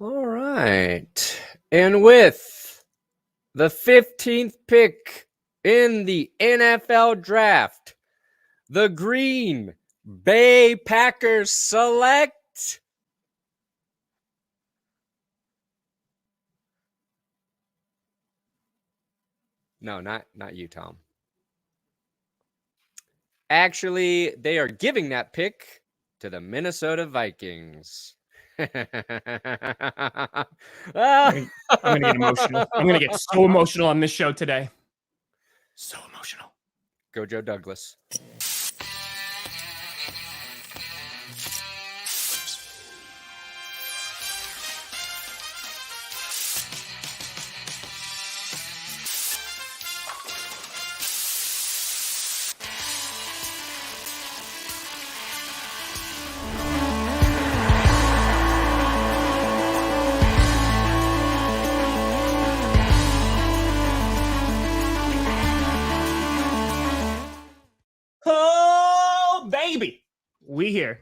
All right. And with the 15th pick in the NFL draft, the Green Bay Packers select No, not you, Tom. Actually, they are giving that pick to the Minnesota Vikings. I'm going to get emotional. I'm going to get so emotional on this show today. So emotional. Go Joe Douglas. Oh, baby. We here.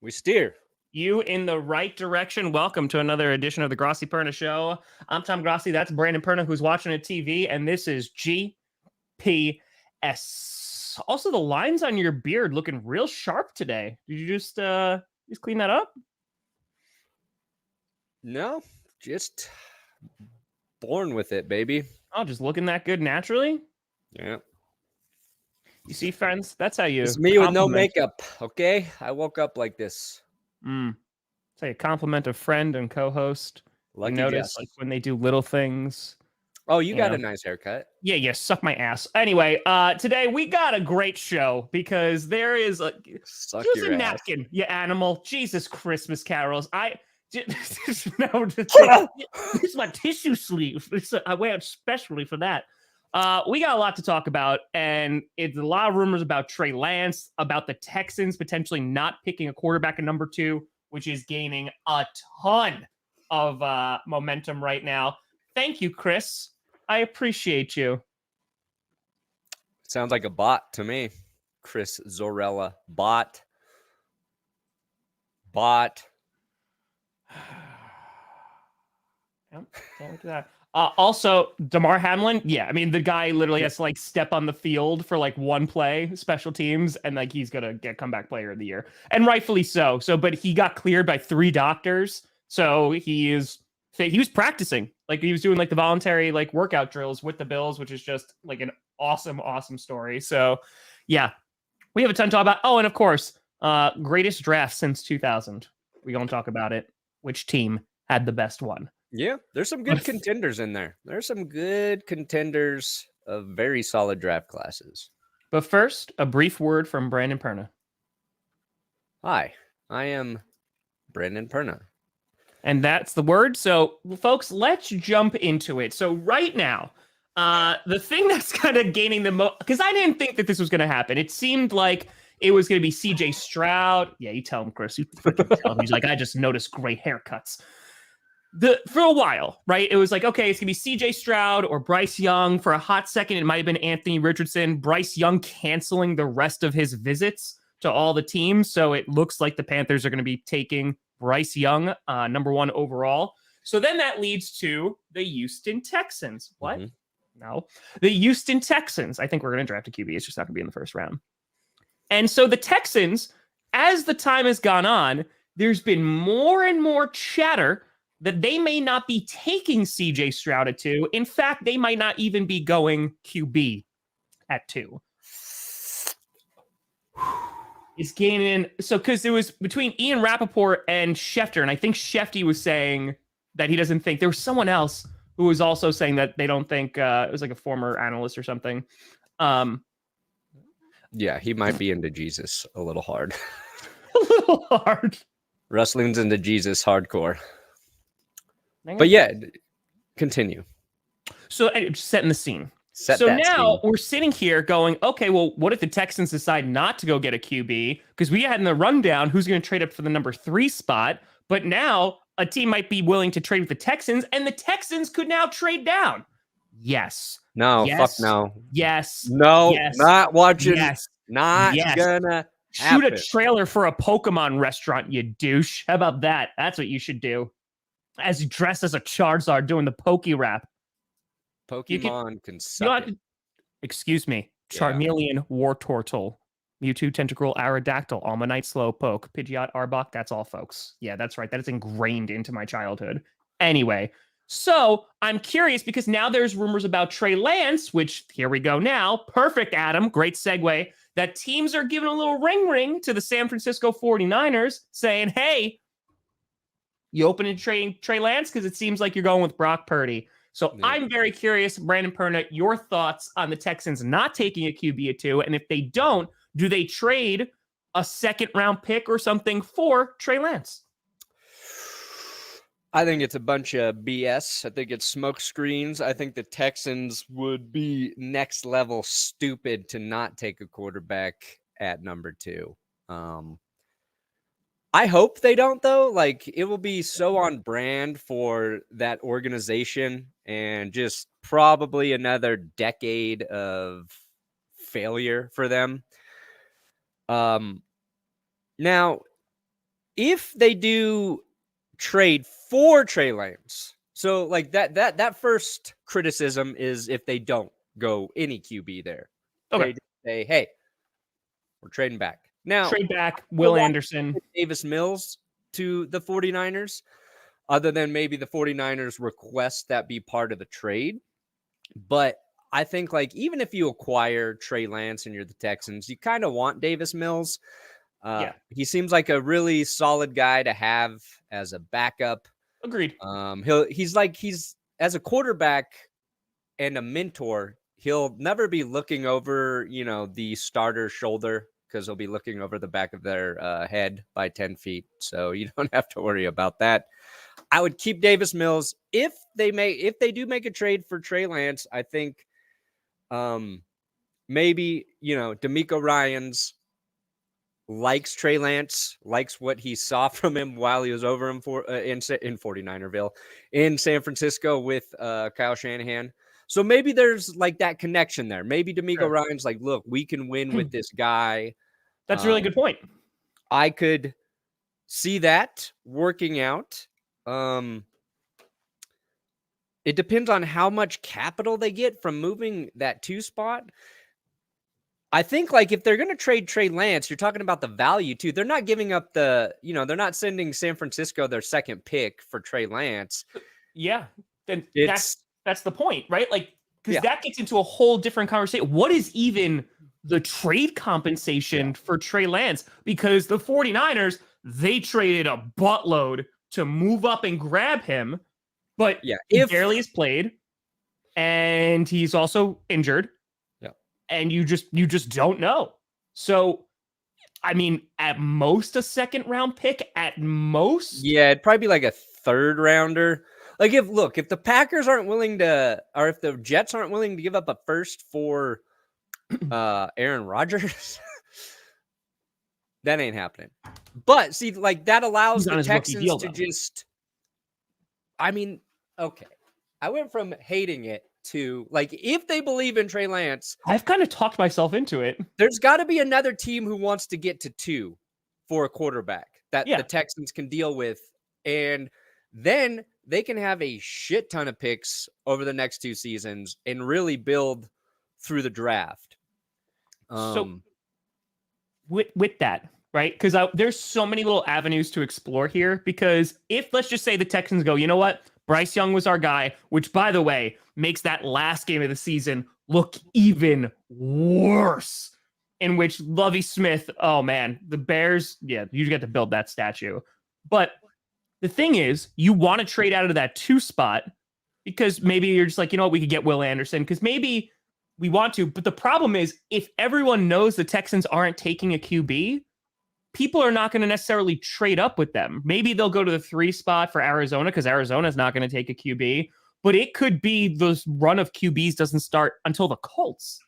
We steer. You in the right direction. Welcome to another edition of the Grossi Perna Show. I'm Tom Grossi. That's Brandon Perna, who's watching a TV, and this is GPS. Also, the lines on your beard looking real sharp today. Did you just clean that up? No, just born with it, baby. Oh, just looking that good naturally? Yeah. You see, friends, that's how you. It's me with no makeup, okay? I woke up like this. Say a compliment of friend and co-host. Lucky notice guess. like when they do little things. Oh, you got a nice haircut. Yeah, suck my ass. Anyway, today we got a great show because there is a napkin, you animal. Jesus Christmas carols. Here's my tissue sleeve. I wear it specially for that. We got a lot to talk about, and it's a lot of rumors about Trey Lance, about the Texans potentially not picking a quarterback at number 2, which is gaining a ton of momentum right now. Thank you, Chris. I appreciate you. Sounds like a bot to me. Chris Zorella. Bot. Can't do that. Also, Damar Hamlin, yeah, I mean, the guy literally has to like step on the field for like one play, special teams, and like he's gonna get comeback player of the year, and rightfully so. But he got cleared by 3 doctors, so he was practicing, like he was doing like the voluntary like workout drills with the Bills, which is just like an awesome story. So yeah, we have a ton to talk about. Oh, and of course, greatest draft since 2000. We're gonna talk about it. Which team had the best one? Yeah, there's some good contenders in there. There's some good contenders of very solid draft classes. But first, a brief word from Brandon Perna. Hi, I am Brandon Perna. And that's the word. So, folks, let's jump into it. So right now, the thing that's kind of gaining the most, because I didn't think that this was going to happen. It seemed like it was going to be CJ Stroud. Yeah, you tell him, Chris. You freaking tell him. He's like, I just noticed gray haircuts. For a while, right? It was like, okay, it's going to be CJ Stroud or Bryce Young. For a hot second, it might have been Anthony Richardson. Bryce Young canceling the rest of his visits to all the teams. So it looks like the Panthers are going to be taking Bryce Young, number 1 overall. So then that leads to the Houston Texans. What? Mm-hmm. No. The Houston Texans. I think we're going to draft a QB. It's just not going to be in the first round. And so the Texans, as the time has gone on, there's been more and more chatter that they may not be taking CJ Stroud at 2. In fact, they might not even be going QB at 2. It's gaining. So, because it was between Ian Rappaport and Schefter, and I think Shefty was saying that he doesn't think. There was someone else who was also saying that they don't think, it was like a former analyst or something. Yeah, he might be into Jesus a little hard. A little hard. Wrestling's into Jesus hardcore. But yeah, continue. So setting the scene. So now we're sitting here going, okay, well, what if the Texans decide not to go get a QB? Because we had in the rundown who's going to trade up for the number 3 spot. But now a team might be willing to trade with the Texans, and the Texans could now trade down. Yes. No, yes. Fuck no. Yes. No, yes. Not watching. Yes. Not yes. gonna shoot a trailer for a Pokemon restaurant, you douche. How about that? That's what you should do. as he dressed as a Charizard doing the Pokey rap. Pokemon can You suck know, it. excuse me, Yeah. Charmeleon, Wartortle, Mewtwo, Tentacruel, Aerodactyl, Almanite, Slowpoke, Pidgeot, Arbok. That's all, folks. Yeah, that's right. That is ingrained into my childhood. Anyway, so I'm curious because now there's rumors about Trey Lance, which here we go now. Perfect, Adam. Great segue. That teams are giving a little ring to the San Francisco 49ers saying, hey, you open to Trey Lance because it seems like you're going with Brock Purdy. So Yeah. I'm very curious, Brandon Perna, your thoughts on the Texans not taking a QB at 2, and if they don't, do they trade a second-round pick or something for Trey Lance? I think it's a bunch of BS. I think it's smoke screens. I think the Texans would be next level stupid to not take a quarterback at number 2. I hope they don't, though. Like, it will be so on brand for that organization and just probably another decade of failure for them. Now, if they do trade for Trey Lance, so like that first criticism is if they don't go any QB there. Okay. They just say, hey, we're trading back. Now, trade back Will Anderson, Davis Mills to the 49ers, other than maybe the 49ers request that be part of the trade. But I think, like, even if you acquire Trey Lance and you're the Texans, you kind of want Davis Mills. He seems like a really solid guy to have as a backup. Agreed. He's as a quarterback and a mentor, he'll never be looking over, the starter's shoulder because he'll be looking over the back of their head by 10 feet. So you don't have to worry about that. I would keep Davis Mills. If they do make a trade for Trey Lance, I think maybe, D'Amico Ryans likes Trey Lance, likes what he saw from him while he was over in 49erville in San Francisco with Kyle Shanahan. So maybe there's like that connection there. Maybe D'Amico Ryans like, look, we can win with this guy. That's a really good point. I could see that working out. It depends on how much capital they get from moving that 2 spot. I think, like, if they're going to trade Trey Lance, you're talking about the value too. They're not giving up they're not sending San Francisco their second pick for Trey Lance. Yeah. Then that's the point, right? Like, because that gets into a whole different conversation. What is even the trade compensation for Trey Lance? Because the 49ers, they traded a buttload to move up and grab him, but he barely has played, and he's also injured. And you just don't know. So, I mean, at most a second round pick, at most. Yeah, it'd probably be like a third rounder. Like, if the Packers aren't willing to, or if the Jets aren't willing to give up a first for Aaron Rodgers, that ain't happening. But see, like, that allows the Texans to just, I mean, okay. I went from hating it to, like, if they believe in Trey Lance, I've kind of talked myself into it. There's got to be another team who wants to get to 2 for a quarterback that the Texans can deal with. And then they can have a shit ton of picks over the next 2 seasons and really build through the draft. So with that, right? Because there's so many little avenues to explore here. Because if, let's just say the Texans go, you know what? Bryce Young was our guy, which, by the way, makes that last game of the season look even worse, in which Lovie Smith, oh man, the Bears, you get to build that statue. But the thing is, you want to trade out of that 2 spot because maybe you're just like, you know what, we could get Will Anderson because maybe we want to. But the problem is, if everyone knows the Texans aren't taking a QB, people are not going to necessarily trade up with them. Maybe they'll go to the 3 spot for Arizona because Arizona's not going to take a QB. But it could be the run of QBs doesn't start until the Colts.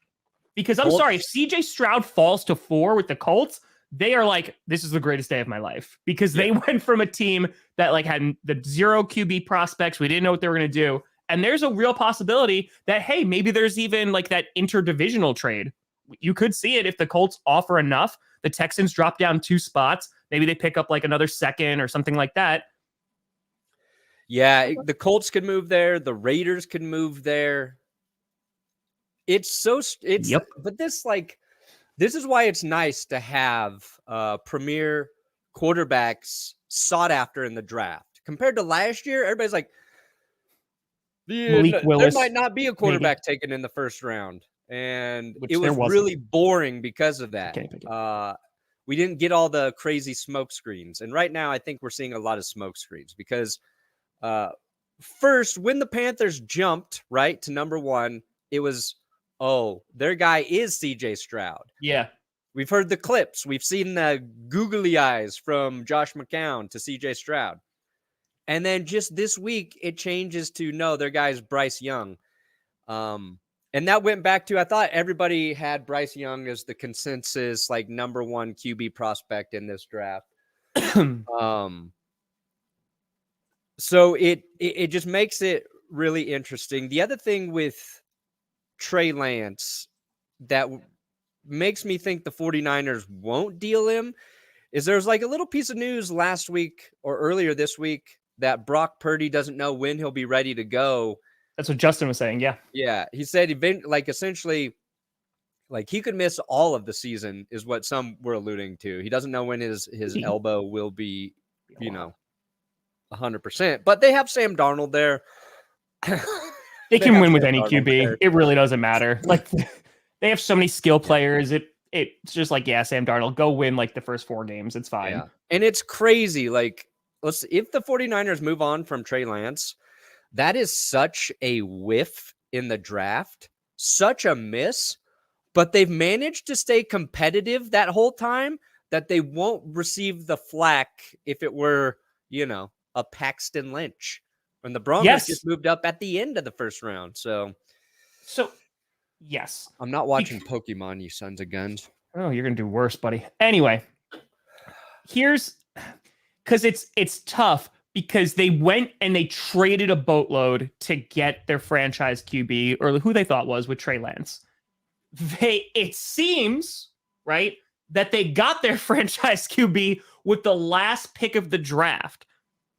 Because I'm sorry, if CJ Stroud falls to 4 with the Colts, they are like, this is the greatest day of my life. Because they went from a team that like had the 0 QB prospects. We didn't know what they were going to do. And there's a real possibility that, hey, maybe there's even like that interdivisional trade. You could see it if the Colts offer enough. The Texans drop down 2 spots. Maybe they pick up like another second or something like that. Yeah, the Colts could move there. The Raiders could move there. Yep. But this is why it's nice to have premier quarterbacks sought after in the draft. Compared to last year, everybody's like, Malik there Willis, might not be a maybe. quarterback taken in the first round. And Which it there was wasn't. really boring because of that. Can't pick it. We didn't get all the crazy smoke screens. And right now, I think we're seeing a lot of smoke screens because first, when the Panthers jumped, right, to number 1, it was, oh, their guy is CJ Stroud. Yeah. We've heard the clips. We've seen the googly eyes from Josh McCown to CJ Stroud. And then just this week, it changes to, no, their guy's Bryce Young. And that went back to, I thought everybody had Bryce Young as the consensus, like, number 1 QB prospect in this draft. So it just makes it really interesting. The other thing with Trey Lance that makes me think the 49ers won't deal him is there's like a little piece of news last week or earlier this week that Brock Purdy doesn't know when he'll be ready to go. That's what Justin was saying. Yeah. Yeah. He said essentially like he could miss all of the season is what some were alluding to. He doesn't know when his elbow will be, 100%. But they have Sam Darnold there. They can win with any QB. There. It really doesn't matter. Like they have so many skill players. It's just like, yeah, Sam Darnold, go win like the first 4 games. It's fine. Yeah. And it's crazy. Like, if the 49ers move on from Trey Lance, that is such a whiff in the draft, such a miss, but they've managed to stay competitive that whole time that they won't receive the flack if it were, a Paxton Lynch. When the Broncos just moved up at the end of the first round. So yes. I'm not watching Pokemon, you sons of guns. Oh, you're going to do worse, buddy. Anyway, because it's tough because they went and they traded a boatload to get their franchise QB or who they thought was with Trey Lance. It seems, right, that they got their franchise QB with the last pick of the draft.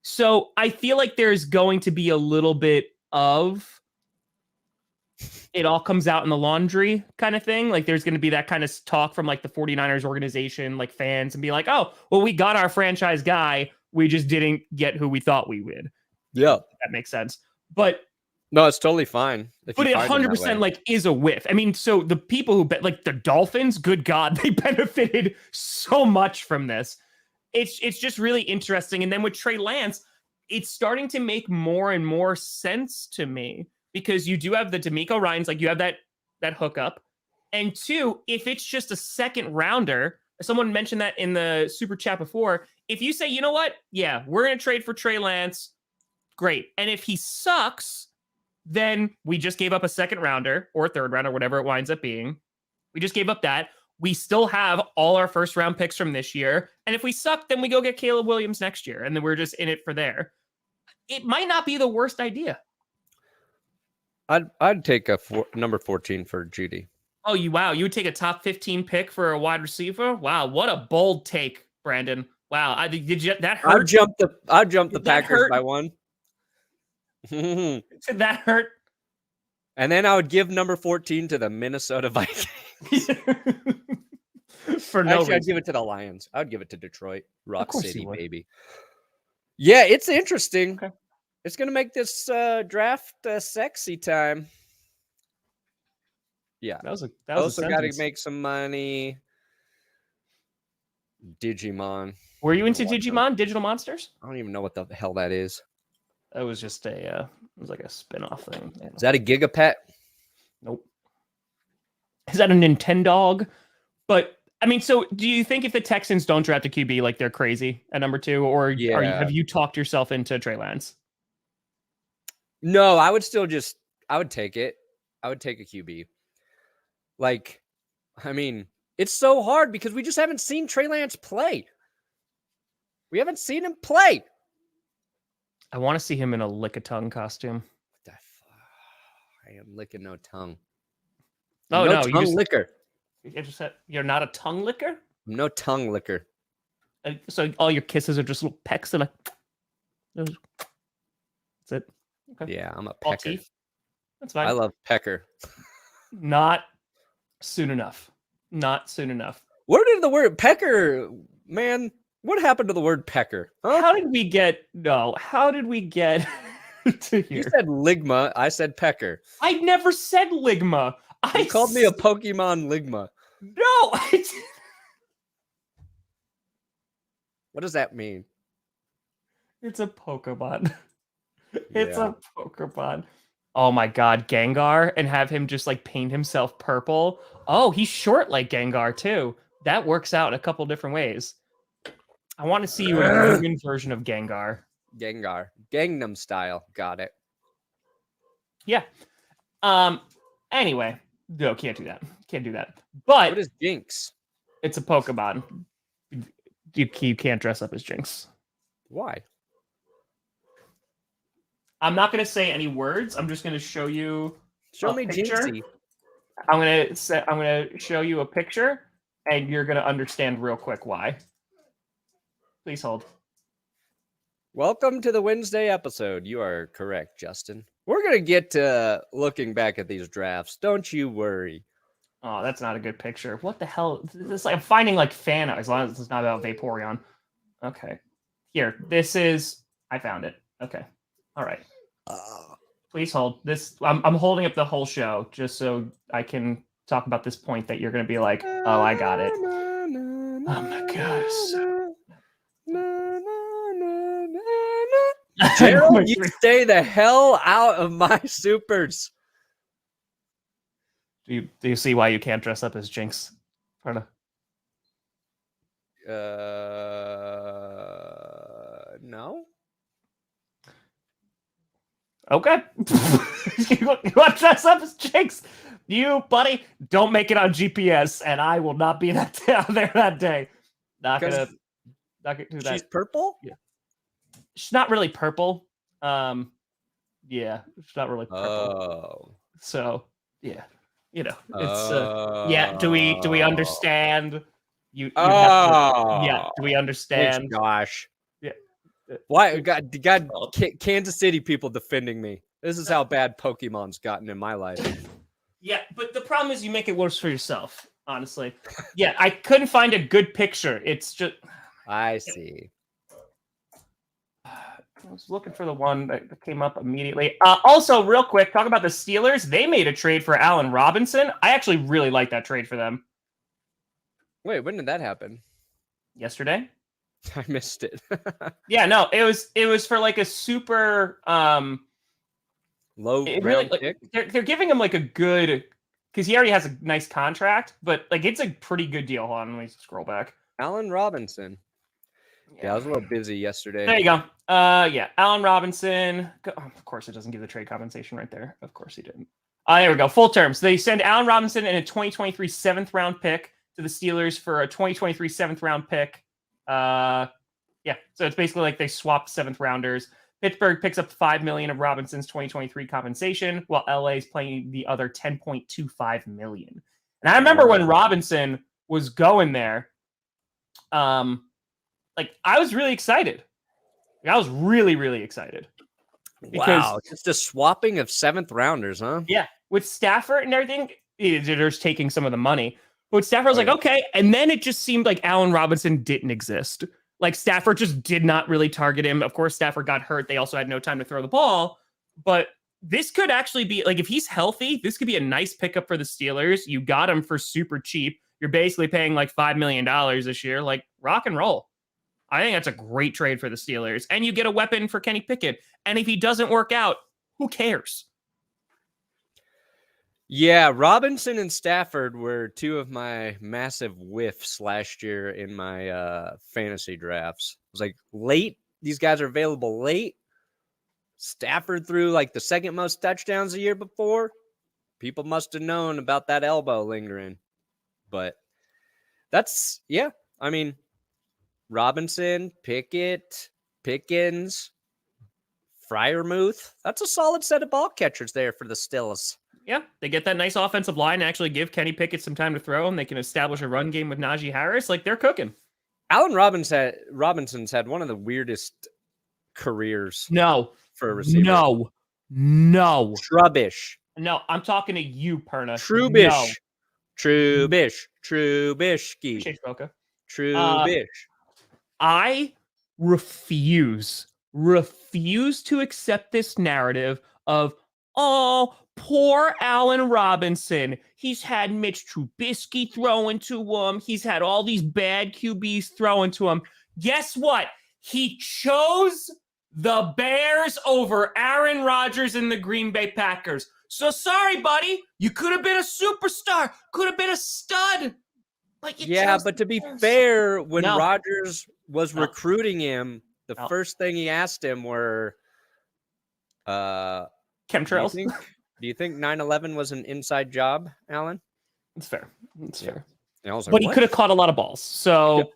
So I feel like there's going to be a little bit of it all comes out in the laundry kind of thing. Like there's going to be that kind of talk from like the 49ers organization, like fans and be like, oh, well, we got our franchise guy. We just didn't get who we thought we would. Yeah. That makes sense. But no, it's totally fine. But it 100% like is a whiff. I mean, so the people who bet like the Dolphins, good God, they benefited so much from this. It's just really interesting. And then with Trey Lance, it's starting to make more and more sense to me because you do have the D'Amico Ryans, like you have that hookup. And 2, if it's just a second rounder, someone mentioned that in the super chat before. If you say, you know what? Yeah, we're going to trade for Trey Lance. Great. And if he sucks, then we just gave up a second rounder or third rounder, whatever it winds up being. We just gave up that. We still have all our first round picks from this year. And if we suck, then we go get Caleb Williams next year. And then we're just in it for there. It might not be the worst idea. I'd take number 14 for Judy. Oh, wow. You would take a top 15 pick for a wide receiver? Wow. What a bold take, Brandon. Wow. That hurt? I'd jump the Packers by 1. Did that hurt? And then I would give number 14 to the Minnesota Vikings. For no reason. I'd give it to the Lions. I'd give it to Detroit. Rock City, baby. Yeah, it's interesting. Okay. It's going to make this draft sexy time. Yeah. That was also got to make some money. Digimon. Were you into Digimon? Digital Monsters? I don't even know what the hell that is. That was just it was like a spin-off thing. Is that a Gigapet? Nope. Is that a Nintendog? But I mean, so do you think if the Texans don't draft a QB, like they're crazy at number 2, or have you talked yourself into Trey Lance? No, I would take it. I would take a QB. Like, I mean, it's so hard because we just haven't seen Trey Lance play. We haven't seen him play. I want to see him in a lick-a-tongue costume. What the fuck? I am licking no tongue. Oh, no, tongue licker. You're not a tongue licker? No tongue licker. So all your kisses are just little pecks and That's it. Okay. Yeah, I'm a All pecker. teeth. That's fine. I love pecker. Not soon enough. Not soon enough. Where did the word pecker, man? What happened to the word pecker? Huh? How did we get to here? You said ligma. I said pecker. I never said ligma. You called me a Pokemon ligma. No. What does that mean? It's a Pokemon. It's Yeah. a Pokemon. Oh my god, Gengar, and have him just like paint himself purple. Oh, he's short like Gengar too. That works out in a couple different ways. I want to see you a human version of Gengar. Gengar. Gangnam style. Got it. Yeah. Anyway, no, can't do that. Can't do that. But What is Jinx? it's a Pokemon. You can't dress up as Jinx. Why? I'm not going to say any words. I'm just going to show you. Show a me picture. Jinxie. I'm going to show you a picture, and you're going to understand real quick why. Please hold. Welcome to the Wednesday episode. You are correct, Justin. We're going to get to looking back at these drafts. Don't you worry. Oh, that's not a good picture. What the hell? This I'm finding like fan art, as long as it's not about Vaporeon. Okay. Here. This is I found it. Okay. All right. Please hold. This I'm holding up the whole show just so I can talk about this point that you're going to be like, "Oh, I got it." Oh my god. Gerald, you stay the hell out of my supers. Do you see why you can't dress up as Jinx? No. Okay. You want to dress up as Jinx? You, buddy, don't make it on GPS, and I will not be out there that day. Not gonna do that. She's purple? Yeah. She's not really purple. Yeah, she's not really purple. Oh. So, yeah. You know, it's yeah, do we understand? Do we understand? Thanks, Josh. Yeah. Why God Kansas City people defending me. This is how bad Pokemon's gotten in my life. Yeah, but the problem is you make it worse for yourself, honestly. Yeah, I couldn't find a good picture. It's just I see. I was looking for the one that came up immediately. Also, real quick, talk about the Steelers. They made a trade for Allen Robinson. I actually really like that trade for them. Wait, when did that happen? Yesterday. I missed it. Yeah, no, it was for like a super low round really, pick. They're giving him like a good because he already has a nice contract, but like it's a pretty good deal. Hold on, let me scroll back. Allen Robinson. Yeah, I was a little busy yesterday. There you go. Yeah, Allen Robinson. Of course, it doesn't give the trade compensation right there. Of course, he didn't. There we go. Full terms. They send Allen Robinson and a 2023 7th round pick to the Steelers for a 2023 7th round pick. Yeah, so it's basically like they swapped 7th rounders. Pittsburgh picks up $5 million of Robinson's 2023 compensation, while LA is playing the other $10.25 million. And I remember when Robinson was going there. Like I was really excited. I was really, really excited. Wow, just a swapping of 7th rounders, huh? Yeah, with Stafford and everything, they're just taking some of the money. But Stafford was like, okay, and then it just seemed like Allen Robinson didn't exist. Like Stafford just did not really target him. Of course, Stafford got hurt. They also had no time to throw the ball. But this could actually be like if he's healthy, this could be a nice pickup for the Steelers. You got him for super cheap. You're basically paying like $5 million this year. Like rock and roll. I think that's a great trade for the Steelers. And you get a weapon for Kenny Pickett. And if he doesn't work out, who cares? Yeah, Robinson and Stafford were two of my massive whiffs last year in my fantasy drafts. It was like late. These guys are available late. Stafford threw like the second most touchdowns the year before. People must have known about that elbow lingering. But that's, yeah, I mean, Robinson, Pickett, Pickens, Freiermuth. That's a solid set of ball catchers there for the Steelers. Yeah, they get that nice offensive line and actually give Kenny Pickett some time to throw, and they can establish a run game with Najee Harris. Like, they're cooking. Allen Robinson's had one of the weirdest careers No. for a receiver. No. Trubbish. No, I'm talking to you, Perna. Trubbish. No. Trubisky. Chase Boca. Trubish. I refuse to accept this narrative of, oh, poor Allen Robinson. He's had Mitch Trubisky throwing to him. He's had all these bad QBs throwing to him. Guess what? He chose the Bears over Aaron Rodgers and the Green Bay Packers. So sorry, buddy. You could have been a superstar. Could have been a stud. But but to be fair, when Rodgers was recruiting him, the first thing he asked him were chemtrails. Do you think 9/11 was an inside job, Alan? It's fair. It's fair. Like, but he could have caught a lot of balls. So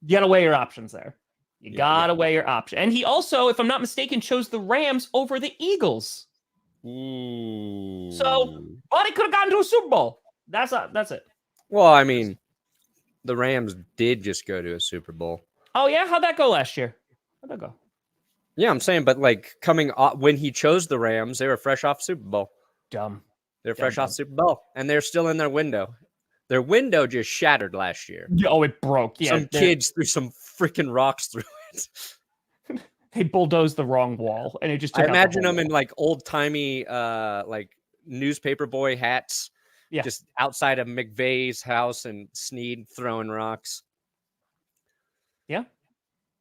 you got to weigh your options there. You got to weigh your option. And he also, if I'm not mistaken, chose the Rams over the Eagles. Ooh. So, but he could have gotten to a Super Bowl. That's it. Well, I mean, the Rams did just go to a Super Bowl. Oh, yeah? How'd that go last year? How'd that go? Yeah, I'm saying, but like coming off, when he chose the Rams, they were fresh off Super Bowl. Dumb. They're fresh off Super Bowl, and they're still in their window. Their window just shattered last year. Oh, it broke. Yeah, some kids threw some freaking rocks through it. They bulldozed the wrong wall, and it just. I imagine them in like old timey, like newspaper boy hats. Yeah. Just outside of McVay's house and Snead throwing rocks. Yeah.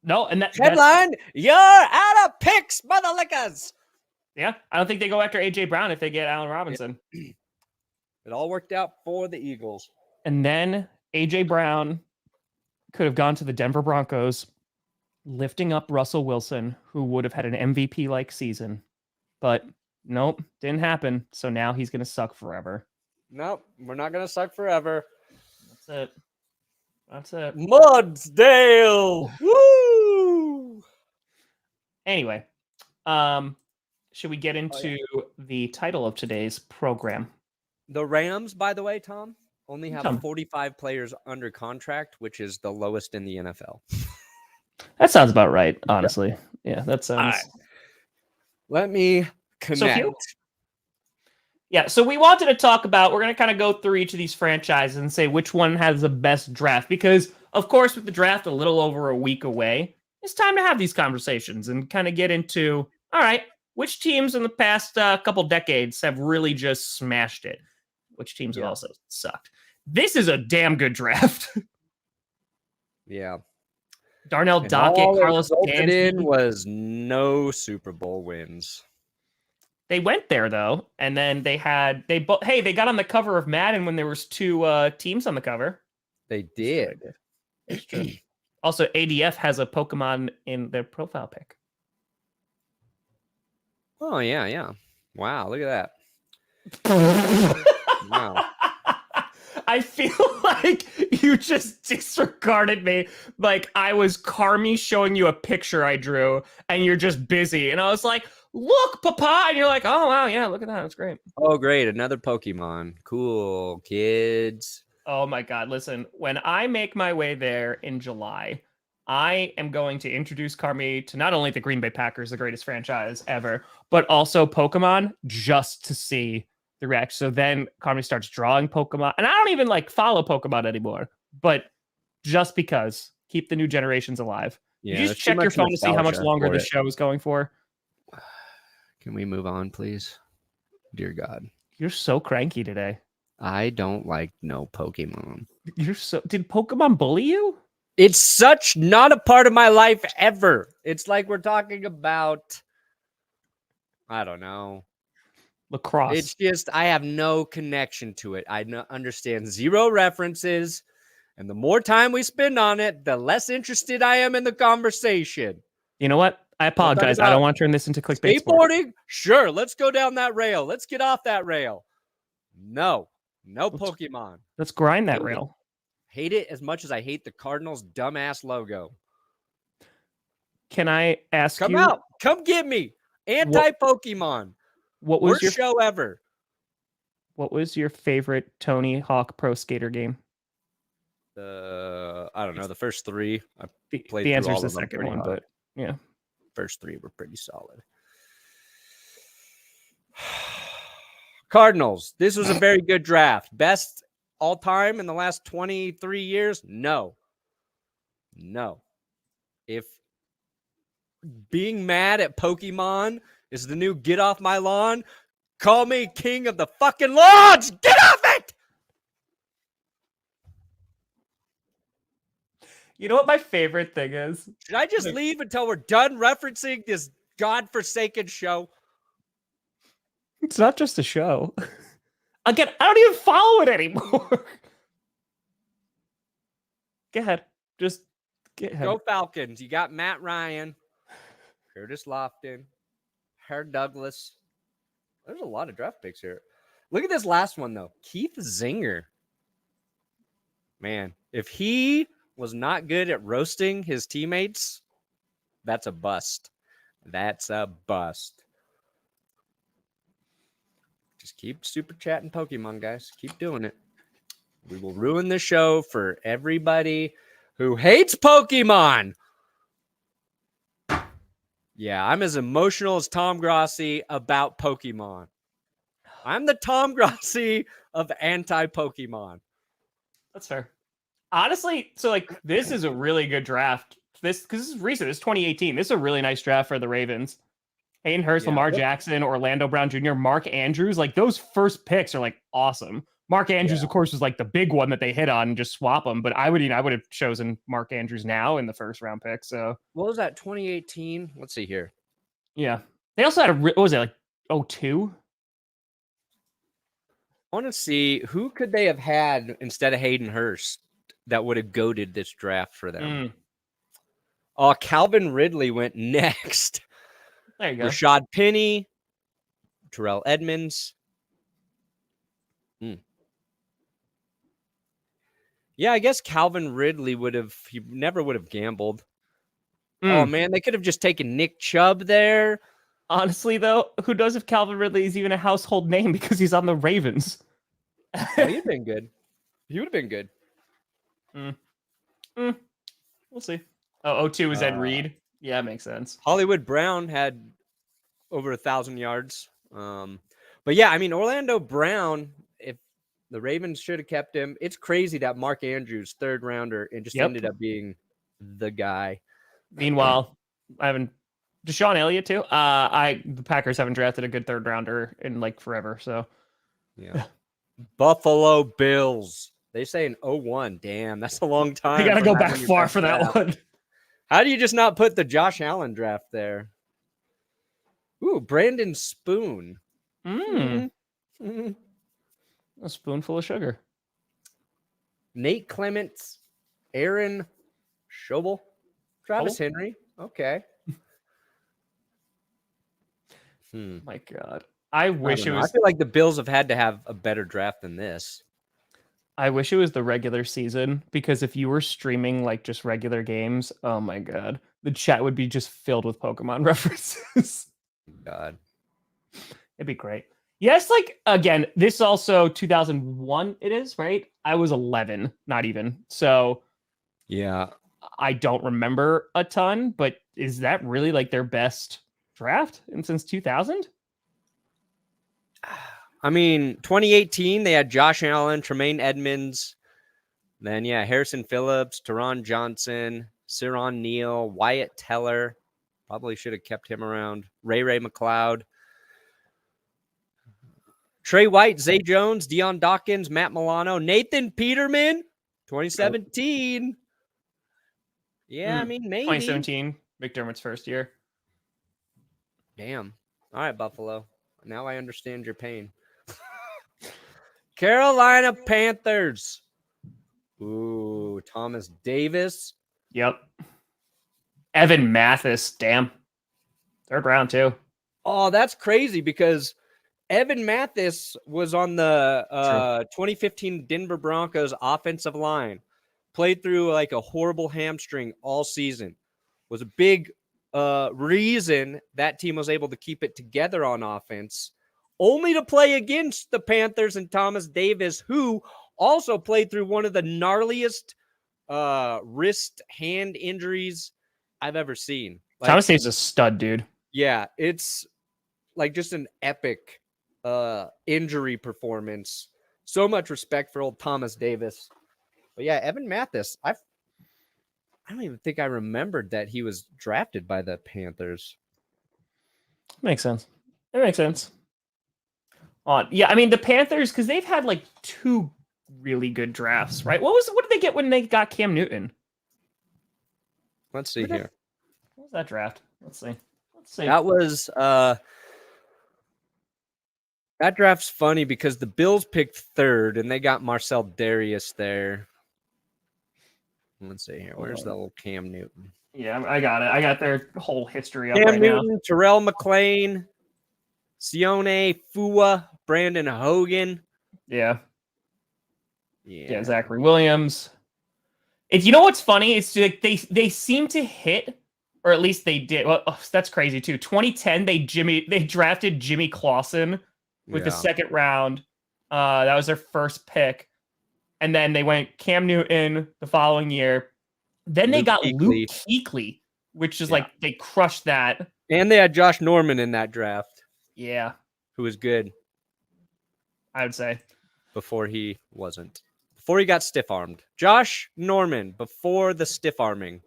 No, and that headline: you're out of picks, motherlickers. Yeah, I don't think they go after AJ Brown if they get Allen Robinson. It all worked out for the Eagles. And then AJ Brown could have gone to the Denver Broncos, lifting up Russell Wilson, who would have had an MVP-like season. But nope, didn't happen. So now he's going to suck forever. Nope, we're not going to suck forever. That's it. Mudsdale! Woo! Anyway, should we get into the title of today's program? The Rams, by the way, Tom, only have 45 players under contract, which is the lowest in the NFL. That sounds about right, honestly. Yeah, that sounds... Right. Let me connect. So we wanted to talk about, we're going to kind of go through each of these franchises and say which one has the best draft. Because, of course, with the draft a little over a week away, it's time to have these conversations and kind of get into, all right, which teams in the past couple decades have really just smashed it? Which teams have also sucked? This is a damn good draft. Yeah. Darnell Dockett, Carlos Dansby was no Super Bowl wins. They went there though, and then they got on the cover of Madden when there was two teams on the cover. They did. It's true. Also, ADF has a Pokemon in their profile pic. Oh yeah. Wow, look at that. Wow. I feel like you just disregarded me. Like I was Carmi showing you a picture I drew, and you're just busy. And I was like, look, Papa. And you're like, oh, wow, yeah, look at that. That's great. Oh, great. Another Pokemon. Cool, kids. Oh, my God. Listen, when I make my way there in July, I am going to introduce Carmi to not only the Green Bay Packers, the greatest franchise ever, but also Pokemon just to see the reaction. So then Carmi starts drawing Pokemon. And I don't even follow Pokemon anymore, but just because, keep the new generations alive. Yeah, you just check your phone to see how much longer the show is going for. Can we move on, please? Dear God. You're so cranky today. I don't like no Pokemon. Did Pokemon bully you? It's such not a part of my life ever. It's like we're talking about, I don't know. Lacrosse. It's just, I have no connection to it. I understand zero references. And the more time we spend on it, the less interested I am in the conversation. You know what? I apologize. I don't want to turn this into clickbait. Skateboarding? Sure. Let's go down that rail. Let's get off that rail. No Pokemon. Let's grind that rail. Hate it as much as I hate the Cardinals' dumbass logo. Can I ask you? Come out. Come get me. Anti-Pokemon. What was your show ever? What was your favorite Tony Hawk Pro Skater game? I don't know. The first three. I played the through answer all is the of them second pretty one, hard. but yeah. first three were pretty solid. Cardinals. This was a very good draft. Best all time in the last 23 years? No. If being mad at Pokemon is the new get off my lawn, call me king of the fucking lawns. Get off it! You know what my favorite thing is? Should I just leave until we're done referencing this godforsaken show? It's not just a show. Again, I don't even follow it anymore. Go ahead. Just get ahead. Go Falcons. You got Matt Ryan, Curtis Lofton, Herr Douglas. There's a lot of draft picks here. Look at this last one, though. Keith Zinger. Man, if he was not good at roasting his teammates, that's a bust. That's a bust. Just keep super chatting Pokemon, guys. Keep doing it. We will ruin the show for everybody who hates Pokemon. Yeah, I'm as emotional as Tom Grossi about Pokemon. I'm the Tom Grossi of anti-Pokemon. That's fair. Honestly, so like this is a really good draft. Because this is recent. It's 2018. This is a really nice draft for the Ravens. Hayden Hurst, Lamar Jackson, Orlando Brown Jr., Mark Andrews. Like those first picks are like awesome. Mark Andrews, of course, was like the big one that they hit on and just swap them. But I would have chosen Mark Andrews now in the first round pick. So what was that? 2018? Let's see here. Yeah. They also had what was it, like 02? I want to see who could they have had instead of Hayden Hurst that would have goated this draft for them. Oh, Calvin Ridley went next. There you go. Rashad Penny, Terrell Edmonds. Yeah, I guess Calvin Ridley he never would have gambled. Oh, man, they could have just taken Nick Chubb there. Honestly, though, who knows if Calvin Ridley is even a household name because he's on the Ravens? Well, he'd been good. He would have been good. We'll see. Oh, 02 is Ed Reed. Yeah, makes sense. Hollywood Brown had over 1,000 yards. But yeah, I mean, Orlando Brown, if the Ravens should have kept him, it's crazy that Mark Andrews, third rounder, and just ended up being the guy. Meanwhile, Deshaun Elliott too. The Packers haven't drafted a good third rounder in like forever. So yeah. Buffalo Bills. They say an 01. Damn, that's a long time. You got to go back far for that one. How do you just not put the Josh Allen draft there? Ooh, Brandon Spoon. A spoonful of sugar. Nate Clements, Aaron Schobel, Travis Henry. Okay. My God. I wish it was. I feel like the Bills have had to have a better draft than this. I wish it was the regular season, because if you were streaming like just regular games, oh my God, the chat would be just filled with Pokemon references. God. It'd be great. Yes, like, again, this also 2001 it is, right? I was 11, not even. So yeah, I don't remember a ton, but is that really like their best draft since 2000? I mean, 2018, they had Josh Allen, Tremaine Edmonds, then, Harrison Phillips, Teron Johnson, Ciron Neal, Wyatt Teller. Probably should have kept him around. Ray McLeod. Trey White, Zay Jones, Deion Dawkins, Matt Milano, Nathan Peterman, 2017. Yeah, I mean, maybe. 2017, McDermott's first year. Damn. All right, Buffalo. Now I understand your pain. Carolina Panthers. Ooh, Thomas Davis. Yep. Evan Mathis. Damn. Third round, too. Oh, that's crazy because Evan Mathis was on the 2015 Denver Broncos offensive line. Played through like a horrible hamstring all season. Was a big reason that team was able to keep it together on offense, only to play against the Panthers and Thomas Davis, who also played through one of the gnarliest wrist hand injuries I've ever seen. Thomas Davis is a stud, dude. Yeah, it's like just an epic injury performance. So much respect for old Thomas Davis. But yeah, Evan Mathis, I don't even think I remembered that he was drafted by the Panthers. Makes sense. It makes sense. Yeah, I mean the Panthers, because they've had like 2 really good drafts, right? What did they get when they got Cam Newton? Let's see here. What was that draft? Let's see. That was that draft's funny because the Bills picked 3rd and they got Marcel Darius there. Let's see here. Where's the old Cam Newton? Yeah, I got it. I got their whole history up Cam right Newton, now. Terrell McLean, Sione Fua, Brandon Hogan. Yeah, Zachary Williams. You know what's funny? It's like they seem to hit, or at least they did. Well, that's crazy too. 2010, they drafted Jimmy Clausen with the 2nd round. That was their first pick, and then they went Cam Newton the following year. Then they got Luke Kuechly, which is like they crushed that. And they had Josh Norman in that draft. Yeah, who was good. I would say before he wasn't. Before he got stiff-armed. Josh Norman, before the stiff-arming.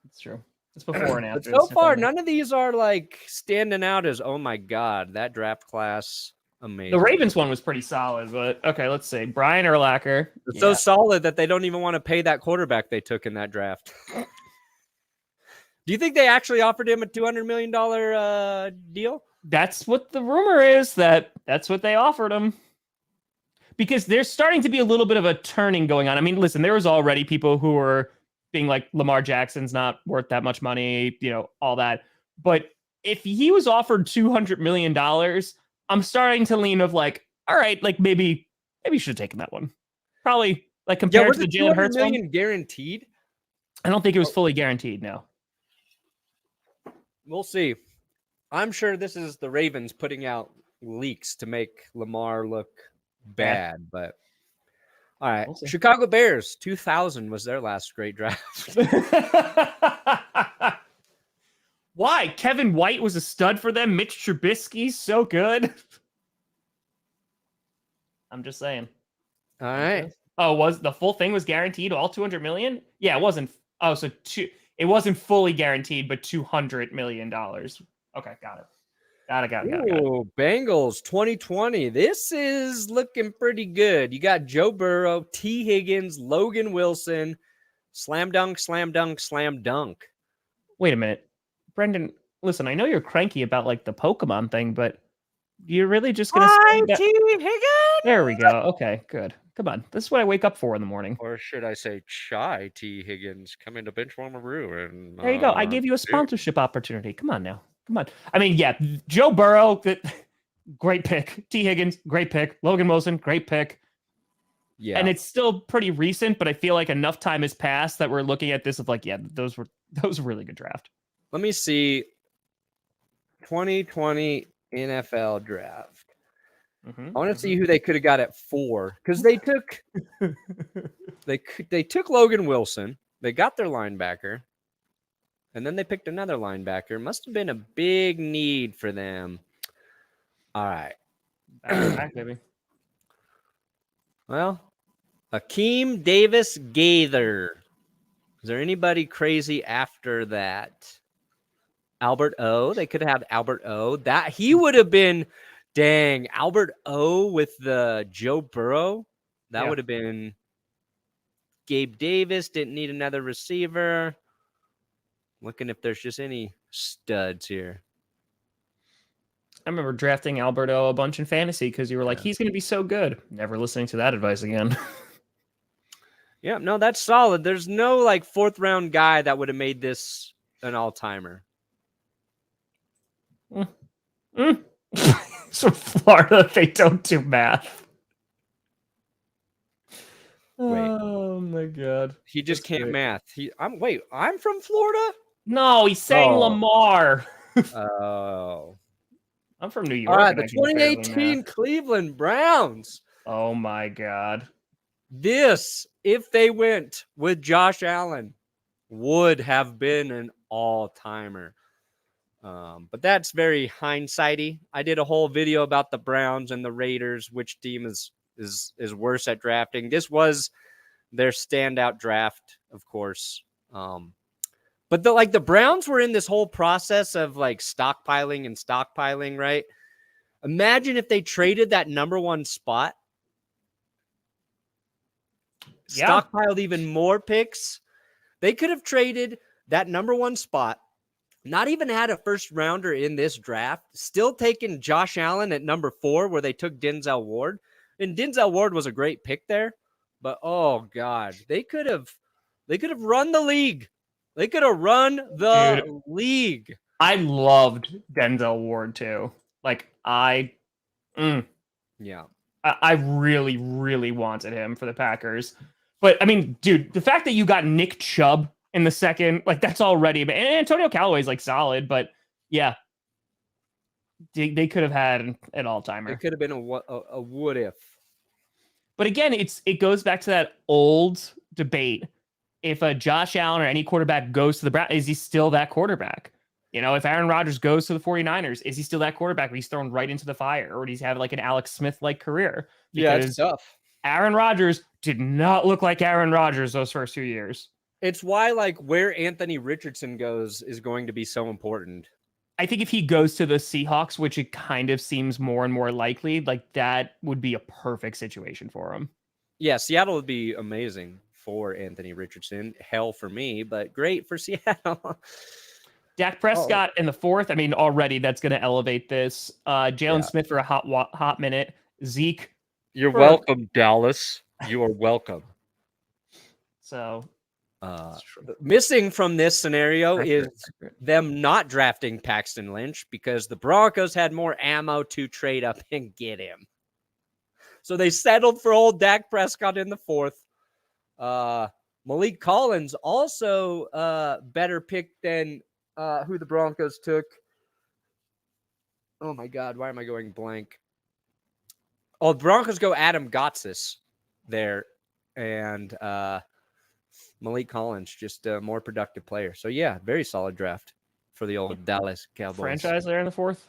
It's true. It's before and after. But so far, none of these are like standing out as, oh my God, that draft class, amazing. The Ravens one was pretty solid, but okay, let's see. Brian Urlacher. It's so solid that they don't even want to pay that quarterback they took in that draft. Do you think they actually offered him a $200 million deal? That's what the rumor is, that's what they offered him. Because there's starting to be a little bit of a turning going on. I mean, listen, there was already people who were being like, Lamar Jackson's not worth that much money, all that. But if he was offered $200 million, I'm starting to lean of like, all right, like maybe you should have taken that one. Probably like compared to the Jalen Hurts one. Guaranteed? I don't think it was fully guaranteed, no. We'll see. I'm sure this is the Ravens putting out leaks to make Lamar look bad, but all right. We'll Chicago Bears 2000 was their last great draft. Why? Kevin White was a stud for them. Mitch Trubisky, so good. I'm just saying. All right. Oh, was the full thing was guaranteed? All 200 million? Yeah, it wasn't. Oh, so it wasn't fully guaranteed, but $200 million. Okay, got it. Got it. Ooh, Bengals 2020. This is looking pretty good. You got Joe Burrow, T. Higgins, Logan Wilson. Slam dunk, slam dunk, slam dunk. Wait a minute. Brendan, listen, I know you're cranky about like the Pokemon thing, but you're really just going to say that? T. Higgins? There we go. Okay, good. Come on. This is what I wake up for in the morning. Or should I say Chai T. Higgins coming to Benchwarmer Brew? And, there you go. I gave you a sponsorship opportunity. Come on now. Come on. I mean, yeah, Joe Burrow, great pick. T. Higgins, great pick. Logan Wilson, great pick. Yeah. And it's still pretty recent, but I feel like enough time has passed that we're looking at this of like, yeah, those were really good draft. Let me see. 2020 NFL draft. I want to see who they could have got at 4 because they took they took Logan Wilson. They got their linebacker. And then they picked another linebacker. Must have been a big need for them. All right. Back, baby. Well, Akeem Davis Gaither. Is there anybody crazy after that? Albert O. They could have Albert O. That he would have been, dang, Albert O with the Joe Burrow. That would have been. Gabe Davis didn't need another receiver. Looking if there's just any studs here. I remember drafting Alberto a bunch in fantasy because you were like, he's going to be so good. Never listening to that advice again. Yeah, no, that's solid. There's no like 4th round guy that would have made this an all-timer. So Florida, they don't do math. Wait. Oh my God. He just can't math. I'm from Florida? No, he's saying Lamar. Oh. I'm from New York. All right, the 2018 Cleveland Browns. Oh my God. This, if they went with Josh Allen, would have been an all-timer. But that's very hindsighty. I did a whole video about the Browns and the Raiders, which team is worse at drafting. This was their standout draft, of course. But the Browns were in this whole process of like stockpiling, right? Imagine if they traded that number one spot, stockpiled even more picks. They could have traded that number one spot, not even had a first rounder in this draft, still taken Josh Allen at number 4, where they took Denzel Ward. And Denzel Ward was a great pick there, but oh God, they could have run the league. They could have run the league. I loved Denzel Ward too. Like I really, really wanted him for the Packers. But I mean, dude, the fact that you got Nick Chubb in the second, like that's already, and Antonio Callaway's like solid, but yeah, they could have had an all-timer. It could have been a what if. But again, it goes back to that old debate. If a Josh Allen or any quarterback goes to the Browns, is he still that quarterback? You know, if Aaron Rodgers goes to the 49ers, is he still that quarterback where he's thrown right into the fire? Or does he have like an Alex Smith-like career? Because it's tough. Aaron Rodgers did not look like Aaron Rodgers those first 2 years. It's why like where Anthony Richardson goes is going to be so important. I think if he goes to the Seahawks, which it kind of seems more and more likely, like that would be a perfect situation for him. Yeah, Seattle would be amazing for Anthony Richardson. Hell for me, but great for Seattle. Dak Prescott in the 4th. I mean, already that's going to elevate this. Jalen Smith for a hot minute. Zeke. You're welcome, Dallas. You are welcome. So, missing from this scenario is them not drafting Paxton Lynch because the Broncos had more ammo to trade up and get him. So they settled for old Dak Prescott in the 4th. Malik Collins also better pick than who the Broncos took. Oh my God, why am I going blank? Oh, the Broncos go Adam Gotsis there, and Malik Collins, just a more productive player. So yeah, very solid draft for the old Dallas Cowboys. Franchise there in the 4th.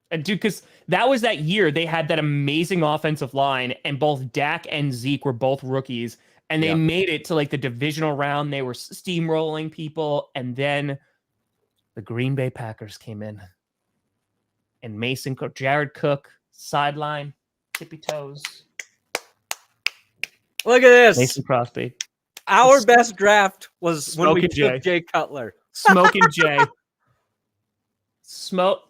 And dude, because that was that year they had that amazing offensive line, and both Dak and Zeke were both rookies, and they made it to like the divisional round. They were steamrolling people, and then the Green Bay Packers came in, and Mason Cook, Jared Cook, sideline, tippy toes. Look at this, Mason Crosby. Our best draft was when we took Jay Cutler. Smoking Jay.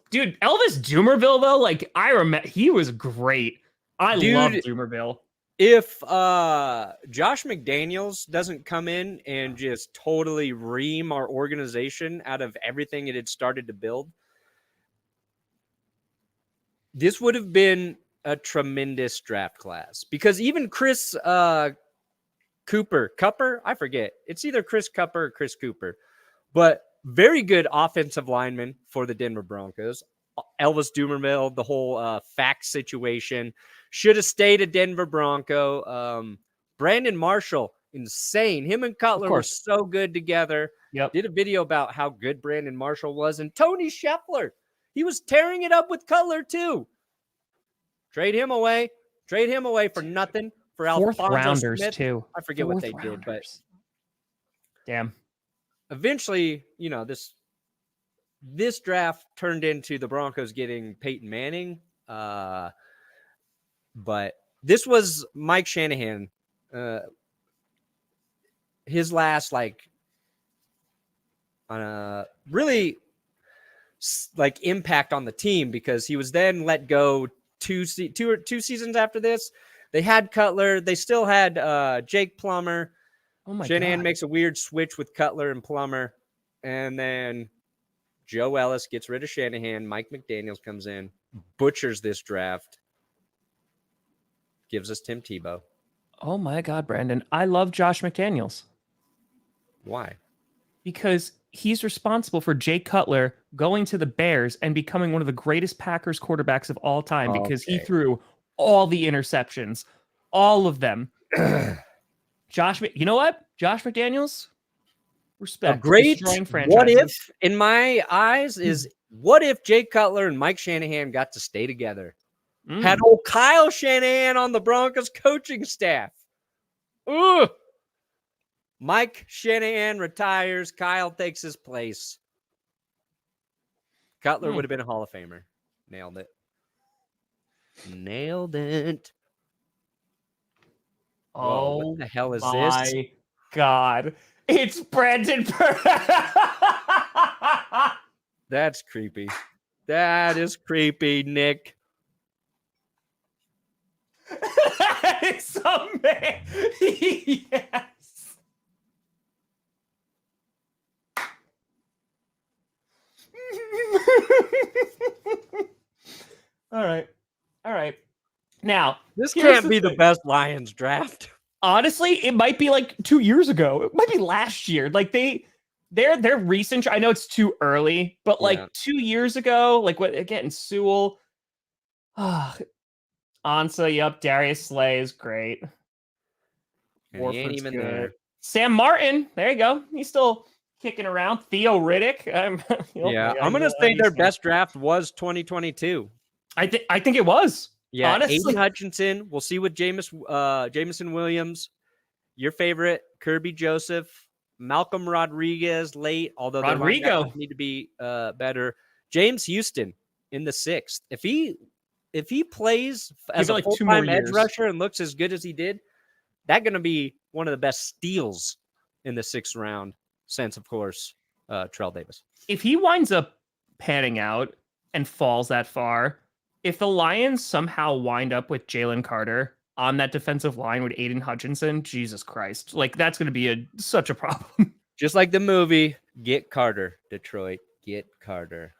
Dude, Elvis Dumerville, though, like, I remember, he was great. I love Dumerville. If Josh McDaniels doesn't come in and just totally ream our organization out of everything it had started to build, this would have been a tremendous draft class. Because even Chris Cooper, I forget. It's either Chris Cooper or Chris Cooper. But very good offensive lineman for the Denver Broncos. Elvis Dumerville, the whole fax situation. Should have stayed a Denver Bronco. Brandon Marshall, insane. Him and Cutler were so good together. Yep. Did a video about how good Brandon Marshall was. And Tony Scheffler, he was tearing it up with Cutler too. Trade him away for nothing. For Fourth Alfonso rounders Smith. Too. I forget what they did, but damn. Eventually, you know, this draft turned into the Broncos getting Peyton Manning. But this was Mike Shanahan. His last really like impact on the team, because he was then let go two seasons after this. They had Cutler. They still had Jake Plummer. Oh my Shanahan God. makes a weird switch with Cutler and Plummer. And then Joe Ellis gets rid of Shanahan. Mike McDaniels comes in, butchers this draft, gives us Tim Tebow. Oh my God, Brandon. I love Josh McDaniels. Why? Because he's responsible for Jay Cutler going to the Bears and becoming one of the greatest Packers quarterbacks of all time, because he threw all the interceptions, all of them. You know what? Josh McDaniels, Respect. A great Destroying what franchises. if in my eyes is what if Jay Cutler and Mike Shanahan got to stay together? Had old Kyle Shanahan on the Broncos coaching staff. Ugh. Mike Shanahan retires. Kyle takes his place. Cutler would have been a Hall of Famer. Nailed it. Nailed it. Whoa, what the hell is this? My God. It's Brandon That's creepy. That is creepy, Nick. That is amazing. Yes. All right. Now, this can't be the best Lions draft. Honestly, it might be like 2 years ago. It might be last year. Like their recent. I know it's too early, but like 2 years ago, like what again? Sewell, Ansah, yep. Darius Slay is great. He ain't even there. Sam Martin, there you go. He's still kicking around. Theo Riddick. I'm gonna say their best draft was 2022. I think it was. Yeah, honestly. Aiden Hutchinson. We'll see what Jameson Williams, your favorite, Kirby Joseph, Malcolm Rodriguez late, although the linebackers need to be better. James Houston in the 6th. If he plays as a full-time edge rusher and looks as good as he did, that's going to be one of the best steals in the 6th round since, of course, Terrell Davis. If he winds up panning out and falls that far, if the Lions somehow wind up with Jalen Carter on that defensive line with Aiden Hutchinson, Jesus Christ. Like, that's going to be such a problem. Just like the movie, Get Carter, Detroit. Get Carter.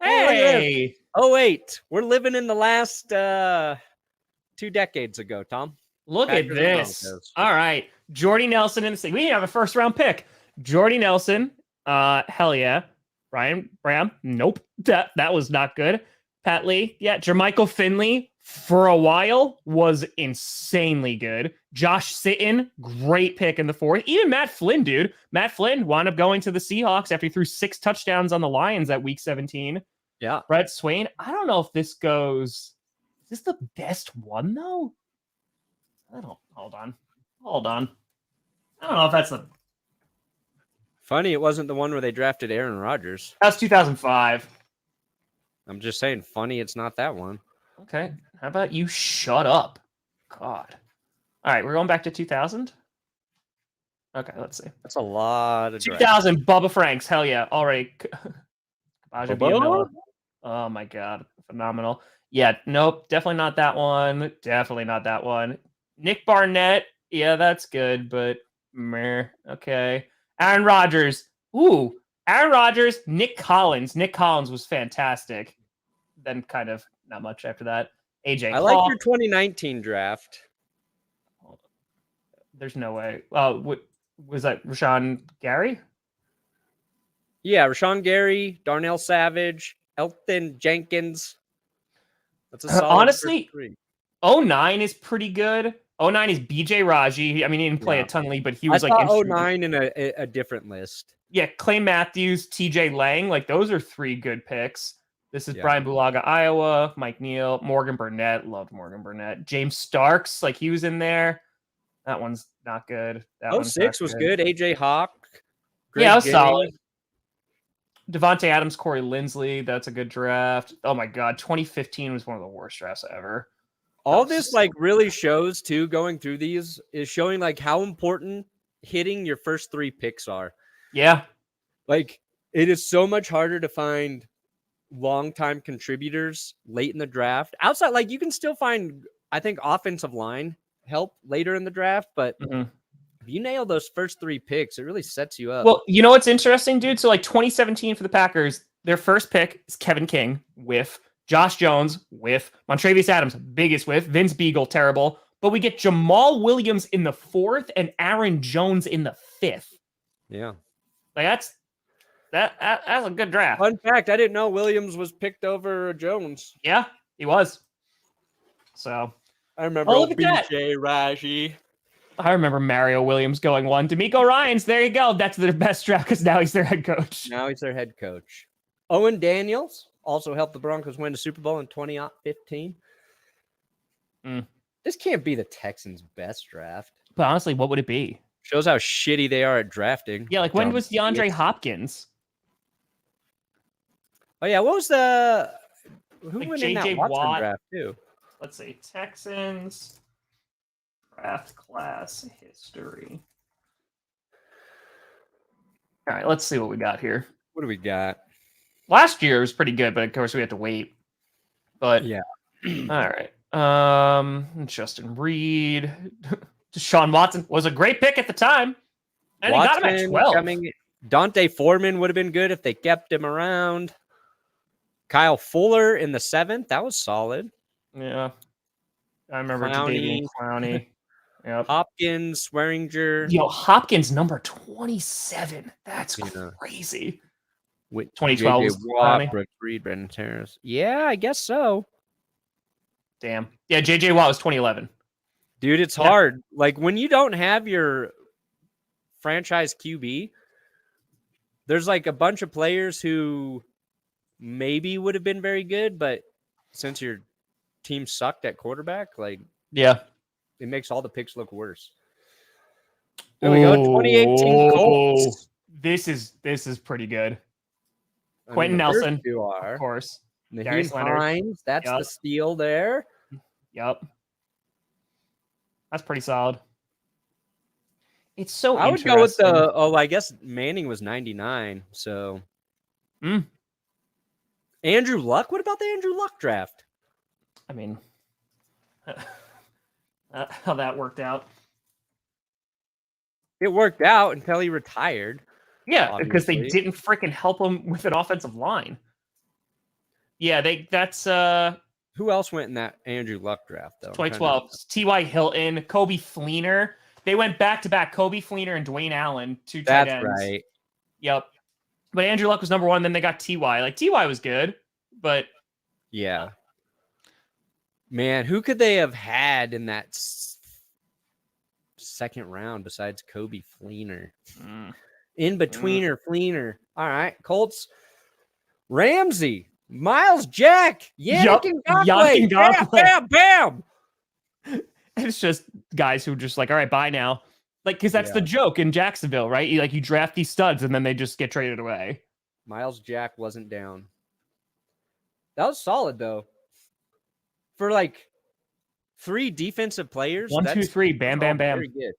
Hey! Oh, wait. We're living in the last 2 decades ago, Tom. Look at this. All right. Jordy Nelson in the city. We didn't have a first-round pick. Jordy Nelson. Hell yeah. Ryan Bram. Nope. That was not good. Pat Lee. Yeah. Jermichael Finley for a while was insanely good. Josh Sitton. Great pick in the 4th. Even Matt Flynn, dude. Matt Flynn wound up going to the Seahawks after he threw 6 touchdowns on the Lions at week 17. Yeah. Brett Swain. I don't know if this goes. Is this the best one, though? Hold on. I don't know if that's the. Funny, it wasn't the one where they drafted Aaron Rodgers. That's 2005. I'm just saying, funny, it's not that one. Okay. How about you shut up? God. All right, we're going back to 2000. Okay, let's see. That's a lot of 2000, Bubba Franks. Hell yeah. All right. Bubba? Oh my God. Phenomenal. Yeah, nope. Definitely not that one. Nick Barnett. Yeah, that's good, but meh. Okay. Aaron Rodgers. Ooh. Aaron Rodgers, Nick Collins. Nick Collins was fantastic. Then kind of not much after that. AJ I like your 2019 draft. There's no way. Was that Rashawn Gary? Yeah, Rashawn Gary, Darnell Savage, Elton Jenkins. That's a solid honestly. 09 is pretty good. 09 is BJ Raji. I mean, he didn't play a ton of league, but he was I thought 09 in a different list. Yeah, Clay Matthews, TJ Lang, like those are 3 good picks. This is Brian Bulaga, Iowa, Mike Neal, Morgan Burnett, loved Morgan Burnett. James Starks, like he was in there. That one's not good. That 06 was good. AJ Hawk. Yeah, was solid. Devontae Adams, Corey Lindsley, that's a good draft. Oh my God, 2015 was one of the worst drafts ever. All this like really shows too, going through these is showing like how important hitting your first 3 picks are. Yeah. Like it is so much harder to find long-time contributors late in the draft. Outside, like you can still find, I think, offensive line help later in the draft, but if you nail those first 3 picks, it really sets you up. Well, you know what's interesting, dude? So like 2017 for the Packers, their first pick is Kevin King, whiff. Josh Jones, whiff. Montravius Adams, biggest whiff. Vince Beagle, terrible. But we get Jamal Williams in the 4th and Aaron Jones in the 5th. Yeah. Like that's a good draft. Fun fact, I didn't know Williams was picked over Jones. Yeah, he was. So I remember BJ Raji. I remember Mario Williams going 1. D'Amico Ryans, there you go. That's their best draft because now he's their head coach. Now he's their head coach. Owen Daniels also helped the Broncos win the Super Bowl in 2015. This can't be the Texans' best draft. But honestly, what would it be? Shows how shitty they are at drafting. Yeah, like when was DeAndre Hopkins? Oh yeah, what was the who like went J.J. in that Watson Watt draft too? Let's see, Texans draft class history. All right, let's see what we got here. What do we got? Last year was pretty good, but of course we had to wait. But yeah. All right. Justin Reed. Deshaun Watson was a great pick at the time. And Watson, he got him at 12. Dante Foreman would have been good if they kept him around. Kyle Fuller in the 7th. That was solid. Yeah. I remember Clowney. Yep. Hopkins, Swearinger. Yo, Hopkins number 27. That's crazy. With 2012 was Watt, Brooks Reed, Brendan Terrace. Yeah, I guess so. Damn. Yeah, J.J. Watt was 2011. Dude, it's hard. Like, when you don't have your franchise QB, there's like a bunch of players who maybe would have been very good, but since your team sucked at quarterback, like, yeah, it makes all the picks look worse. There we go. 2018 Colts. This is pretty good. Quentin Nelson, of course. Naheem Hines, that's the steal there. Yep. That's pretty solid. It's so I would go with the, I guess Manning was 99, so. Andrew Luck? What about the Andrew Luck draft? I mean, how that worked out. It worked out until he retired. Yeah, because they didn't freaking help him with an offensive line. Yeah, that's who else went in that Andrew Luck draft though? 2012. T.Y. Hilton, Kobe Fleener. They went back to back. Kobe Fleener and Dwayne Allen, 2 tight ends. That's right. Yep. But Andrew Luck was number 1. Then they got T.Y. Like T.Y. was good, but yeah. Man, who could they have had in that second round besides Kobe Fleener? In betweener, Fleener. All right, Colts. Ramsey, Miles Jack, Yannick Ngakoue. Bam, bam. It's just guys who just like, all right, bye now. Like, because that's the joke in Jacksonville, right? You draft these studs and then they just get traded away. Miles Jack wasn't down. That was solid though. For like 3 defensive players. 1, 2, 3, bam, bam, bam. Very good.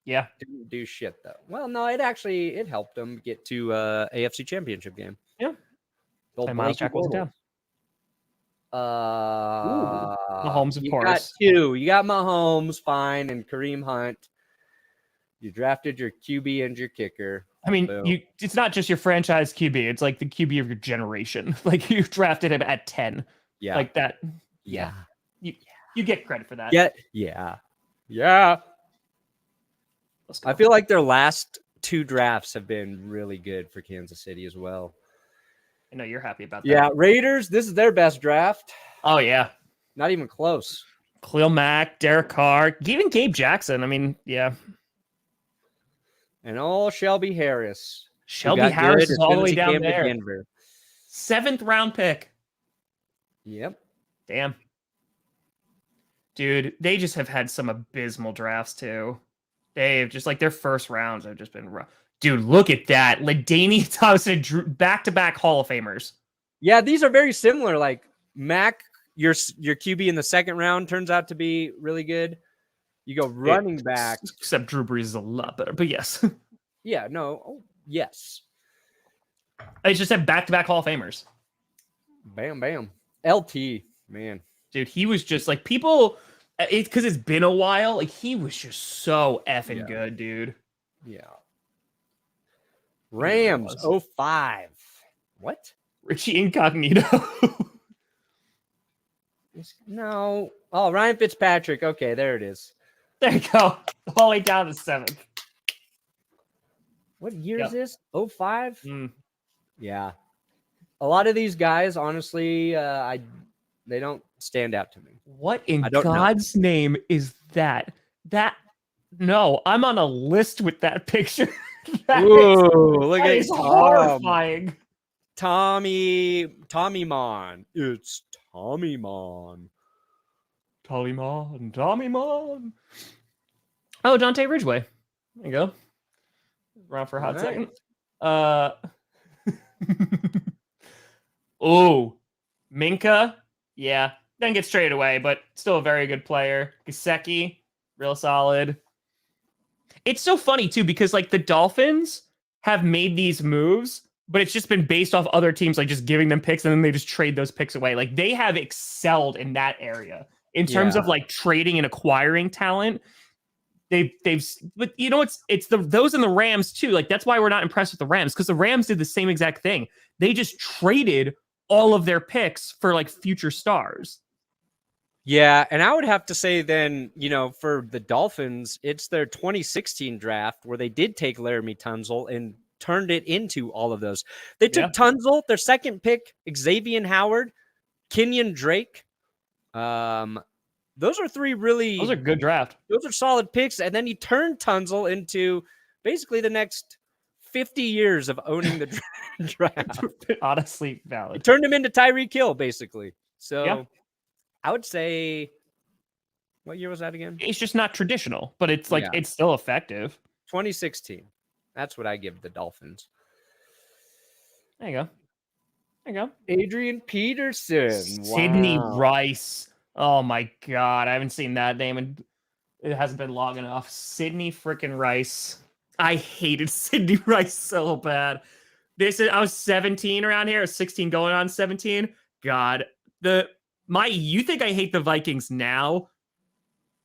Yeah. Didn't do shit though. Well, no, it helped them get to AFC Championship game. Yeah. And Miles Jack wasn't down. Mahomes, of course. You got 2. You got Mahomes, fine, and Kareem Hunt. You drafted your QB and your kicker. I mean, it's not just your franchise QB. It's like the QB of your generation. Like you drafted him at 10. Yeah. Like that. Yeah. You get credit for that. Yeah. I feel like their last 2 drafts have been really good for Kansas City as well. I know you're happy about that. Yeah, Raiders, this is their best draft. Oh, yeah. Not even close. Khalil Mack, Derek Carr, even Gabe Jackson. I mean, yeah. And all Shelby Harris. Shelby Harris is all the way down there. 7th round pick. Yep. Damn. Dude, they just have had some abysmal drafts, too. They've just, like, their first rounds have just been rough. Dude, look at that. LaDainian Thompson, back-to-back Hall of Famers. Yeah, these are very similar. Like, Mac, your QB in the 2nd round turns out to be really good. You go running back. Except Drew Brees is a lot better, but yes. Yeah, no. Oh, yes. I just said back-to-back Hall of Famers. Bam, bam. LT, man. Dude, he was just like people, because it's been a while. Like he was just so effing good, dude. Yeah. Rams 05. What? Richie Incognito. No. Oh, Ryan Fitzpatrick. Okay, there it is. There you go. All the way down to 7th. What year is this? 05? Yeah. A lot of these guys, honestly, they don't stand out to me. What in God's name is that? No, I'm on a list with that picture. Look That at is Tom. horrifying. Tommy Mon. It's Tommy Mon. Tommy Mon. Oh, Dante Ridgeway. There you go. Around for a hot second. Oh, Minka. Yeah, then gets traded away, but still a very good player. Gesicki, real solid. It's so funny too because like the Dolphins have made these moves, but it's just been based off other teams like just giving them picks and then they just trade those picks away. Like they have excelled in that area in terms of like trading and acquiring talent. But you know it's those and the Rams too. Like that's why we're not impressed with the Rams because the Rams did the same exact thing. They just traded all of their picks for like future stars. Yeah, and I would have to say then, for the Dolphins, it's their 2016 draft where they did take Laramie Tunsil and turned it into all of those. They took Tunsil, their second pick, Xavier Howard, Kenyon Drake. Those are three really... Those are good draft. Those are solid picks. And then he turned Tunsil into basically the next 50 years of owning the draft. Honestly, valid. He turned him into Tyreek Hill, basically. So I would say, what year was that again? It's just not traditional, but it's like it's still effective. 2016. That's what I give the Dolphins. There you go. Adrian Peterson. Sidney Rice. Oh my God. I haven't seen that name and it hasn't been long enough. Sidney freaking Rice. I hated Sidney Rice so bad. I was 17 around here, 16 going on 17. God, you think I hate the Vikings now?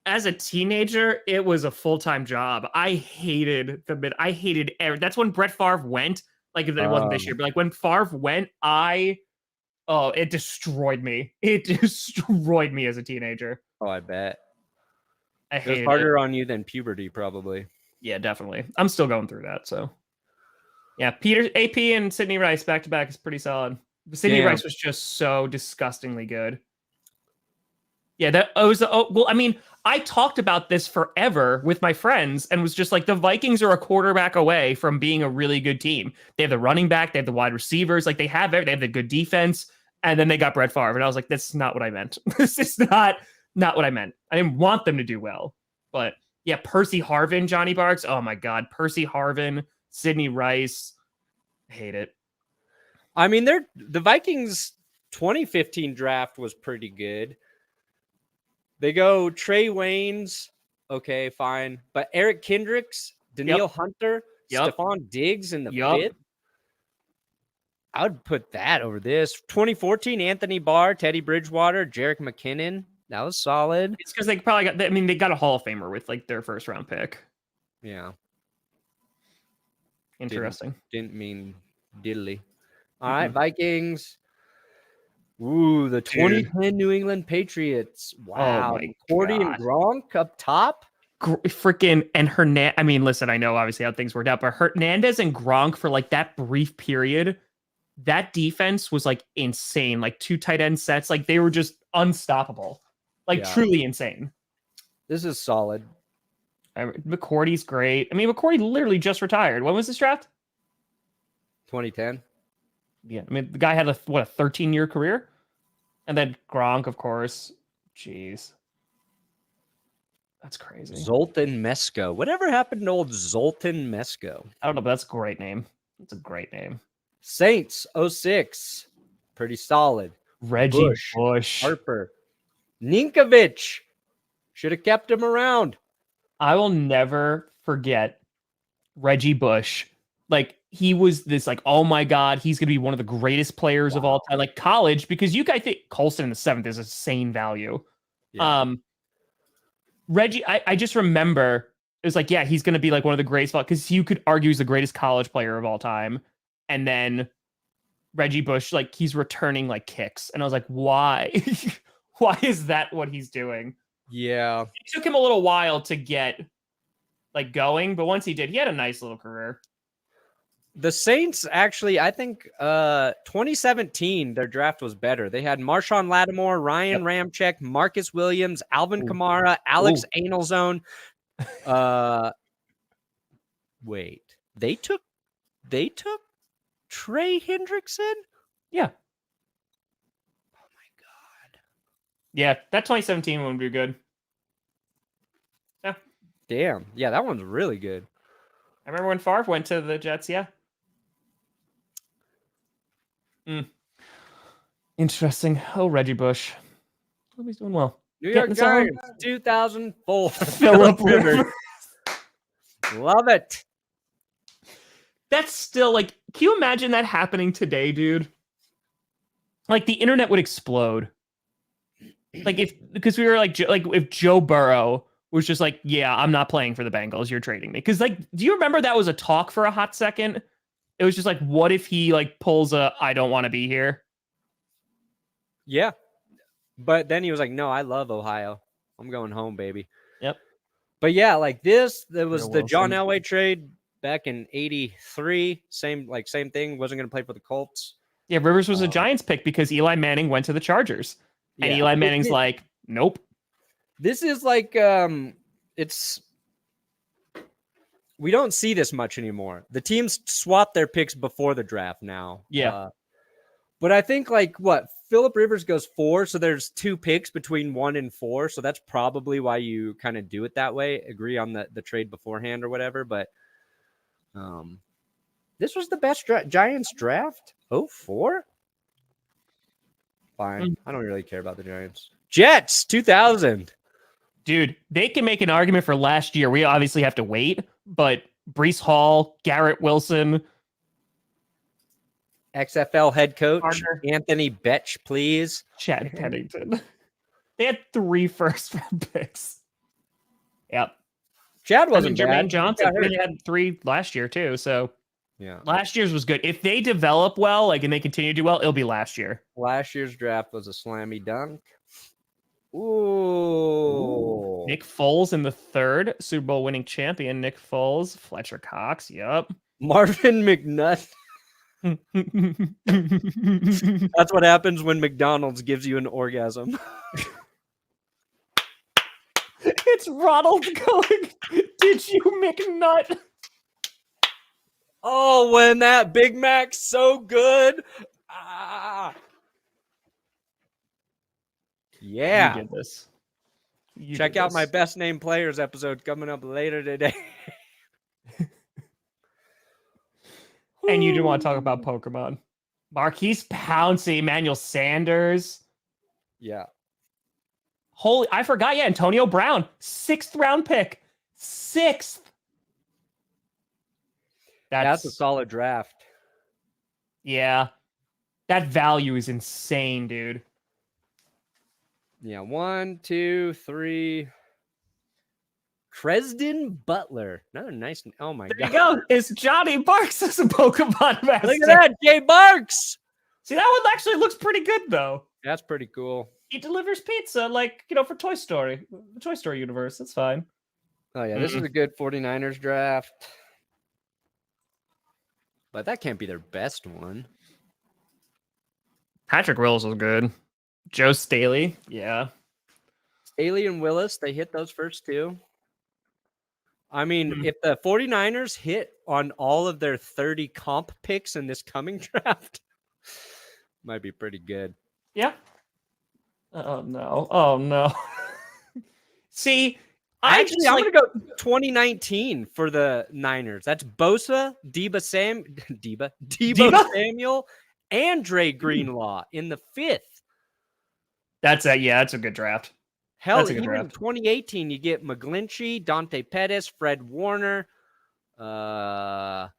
As a teenager, it was a full-time job. I hated that's when Brett Favre went. Like it wasn't this year, but like when Favre went, it destroyed me. It destroyed me as a teenager. Oh, I bet. It was harder on you than puberty, probably. Yeah, definitely. I'm still going through that, so. Yeah, AP and Sidney Rice back-to-back is pretty solid. Sidney Rice was just so disgustingly good. Yeah, I talked about this forever with my friends and was just like, the Vikings are a quarterback away from being a really good team. They have the running back, they have the wide receivers, like they have the good defense, and then they got Brett Favre, and I was like, this is not what I meant. This is not what I meant. I didn't want them to do well, but yeah, Percy Harvin, Johnny Barks. Oh my God, Percy Harvin, Sidney Rice. I hate it. I mean, the Vikings 2015 draft was pretty good. They go Trey Waynes. Okay, fine. But Eric Kendricks, Danielle Hunter, Stephon Diggs in the fifth. I would put that over this. 2014, Anthony Barr, Teddy Bridgewater, Jerick McKinnon. That was solid. It's because they probably they got a Hall of Famer with like their first round pick. Yeah. Interesting. Didn't mean diddly. All right, Vikings. Ooh, the 2010 New England Patriots. Wow. Oh Cordy and Gronk up top. Freaking and Hernandez. I mean, listen, I know obviously how things worked out, but Hernandez and Gronk for like that brief period, that defense was like insane. Like 2 tight end sets, like they were just unstoppable. Like truly insane. This is solid. McCourty's great. I mean, McCourty literally just retired. When was this draft? 2010. Yeah, I mean, the guy had a 13-year career? And then Gronk, of course. Jeez. That's crazy. Zoltan Mesko. Whatever happened to old Zoltan Mesko? I don't know, but that's a great name. It's a great name. Saints 06. Pretty solid. Reggie Bush. Harper. Ninkovich. Should have kept him around. I will never forget Reggie Bush. Like, he was this, like, oh my God, he's going to be one of the greatest players of all time. Like, college, because you guys think Colston in the 7th is insane value. Yeah. Reggie, I just remember, it was like, yeah, he's going to be, like, one of the greatest, because you could argue he's the greatest college player of all time. And then Reggie Bush, like, he's returning, like, kicks. And I was like, why? Why is that what he's doing? Yeah. It took him a little while to get, like, going. But once he did, he had a nice little career. The Saints, actually, I think 2017, their draft was better. They had Marshawn Lattimore, Ryan Ramczyk, Marcus Williams, Alvin Kamara, Alex Anelzone, Wait. They took Trey Hendrickson? Yeah. Oh my god. Yeah, that 2017 one would be good. Yeah. Damn. Yeah, that one's really good. I remember when Favre went to the Jets, yeah. Interesting. Oh, Reggie Bush. Hope he's doing well. New York Giants, 2004. Philip Rivers. Love it. That's still like, can you imagine that happening today, dude? Like the internet would explode. Like because we were like if Joe Burrow was just like, yeah, I'm not playing for the Bengals, you're trading me. Because like, do you remember that was a talk for a hot second? It was just like, what if he like pulls a I don't want to be here? Yeah. But then he was like, no, I love Ohio. I'm going home, baby. Yep. But yeah, like this, there was the Wilson. John Elway trade back in 83. Same thing. Wasn't going to play for the Colts. Yeah, Rivers was a Giants pick because Eli Manning went to the Chargers. And Yeah. Eli Manning's like, nope. This is like, we don't see this much anymore. The teams swap their picks before the draft now. Yeah. But I think like Phillip Rivers goes 4, so there's 2 picks between 1 and 4, so that's probably why you kind of do it that way. Agree on the trade beforehand or whatever. But this was the best Giants draft. 04? Fine. I don't really care about the Giants. Jets 2000. Dude, they can make an argument for last year. We obviously have to wait, but Breece Hall, Garrett Wilson, XFL head coach Carter. Anthony Betch, please. Chad Pennington. They had 3 first-round picks. Yep. Chad wasn't Jermaine bad. Johnson. They had 3 last year too. So yeah, last year's was good. If they develop well, like and they continue to do well, it'll be last year. Last year's draft was a slammy dunk. Ooh. Nick Foles in the 3rd, Super Bowl winning champion. Nick Foles, Fletcher Cox. Yep. Marvin McNutt. That's what happens when McDonald's gives you an orgasm. It's Ronald going, did you McNutt? Oh, when that Big Mac's so good. Ah. Yeah. You did this. Check out my best name players episode coming up later today. And you do want to talk about Pokemon. Marquise Pouncey, Emmanuel Sanders. Yeah. Holy, I forgot. Yeah, Antonio Brown, 6th round pick. 6th. That's a solid draft. Yeah. That value is insane, dude. Yeah. 1, 2, 3. Cresden Butler. Another nice. Oh my God. There you go. It's Johnny Barks as a Pokemon master. Look at that. Jay Barks. See, that one actually looks pretty good, though. That's pretty cool. He delivers pizza, like, for Toy Story. The Toy Story universe. That's fine. Oh, yeah. This is a good 49ers draft. But that can't be their best one. Patrick Willis was good. Joe Staley. Yeah. Staley and Willis, they hit those first 2. I mean, if the 49ers hit on all of their 30 comp picks in this coming draft, might be pretty good. Yeah. Oh, no. Oh, no. See, I'm going to go 2019 for the Niners. That's Bosa, Debo Samuel, and Dre Greenlaw in the 5th. That's a good draft. Hell, even in 2018, you get McGlinchey, Dante Pettis, Fred Warner. I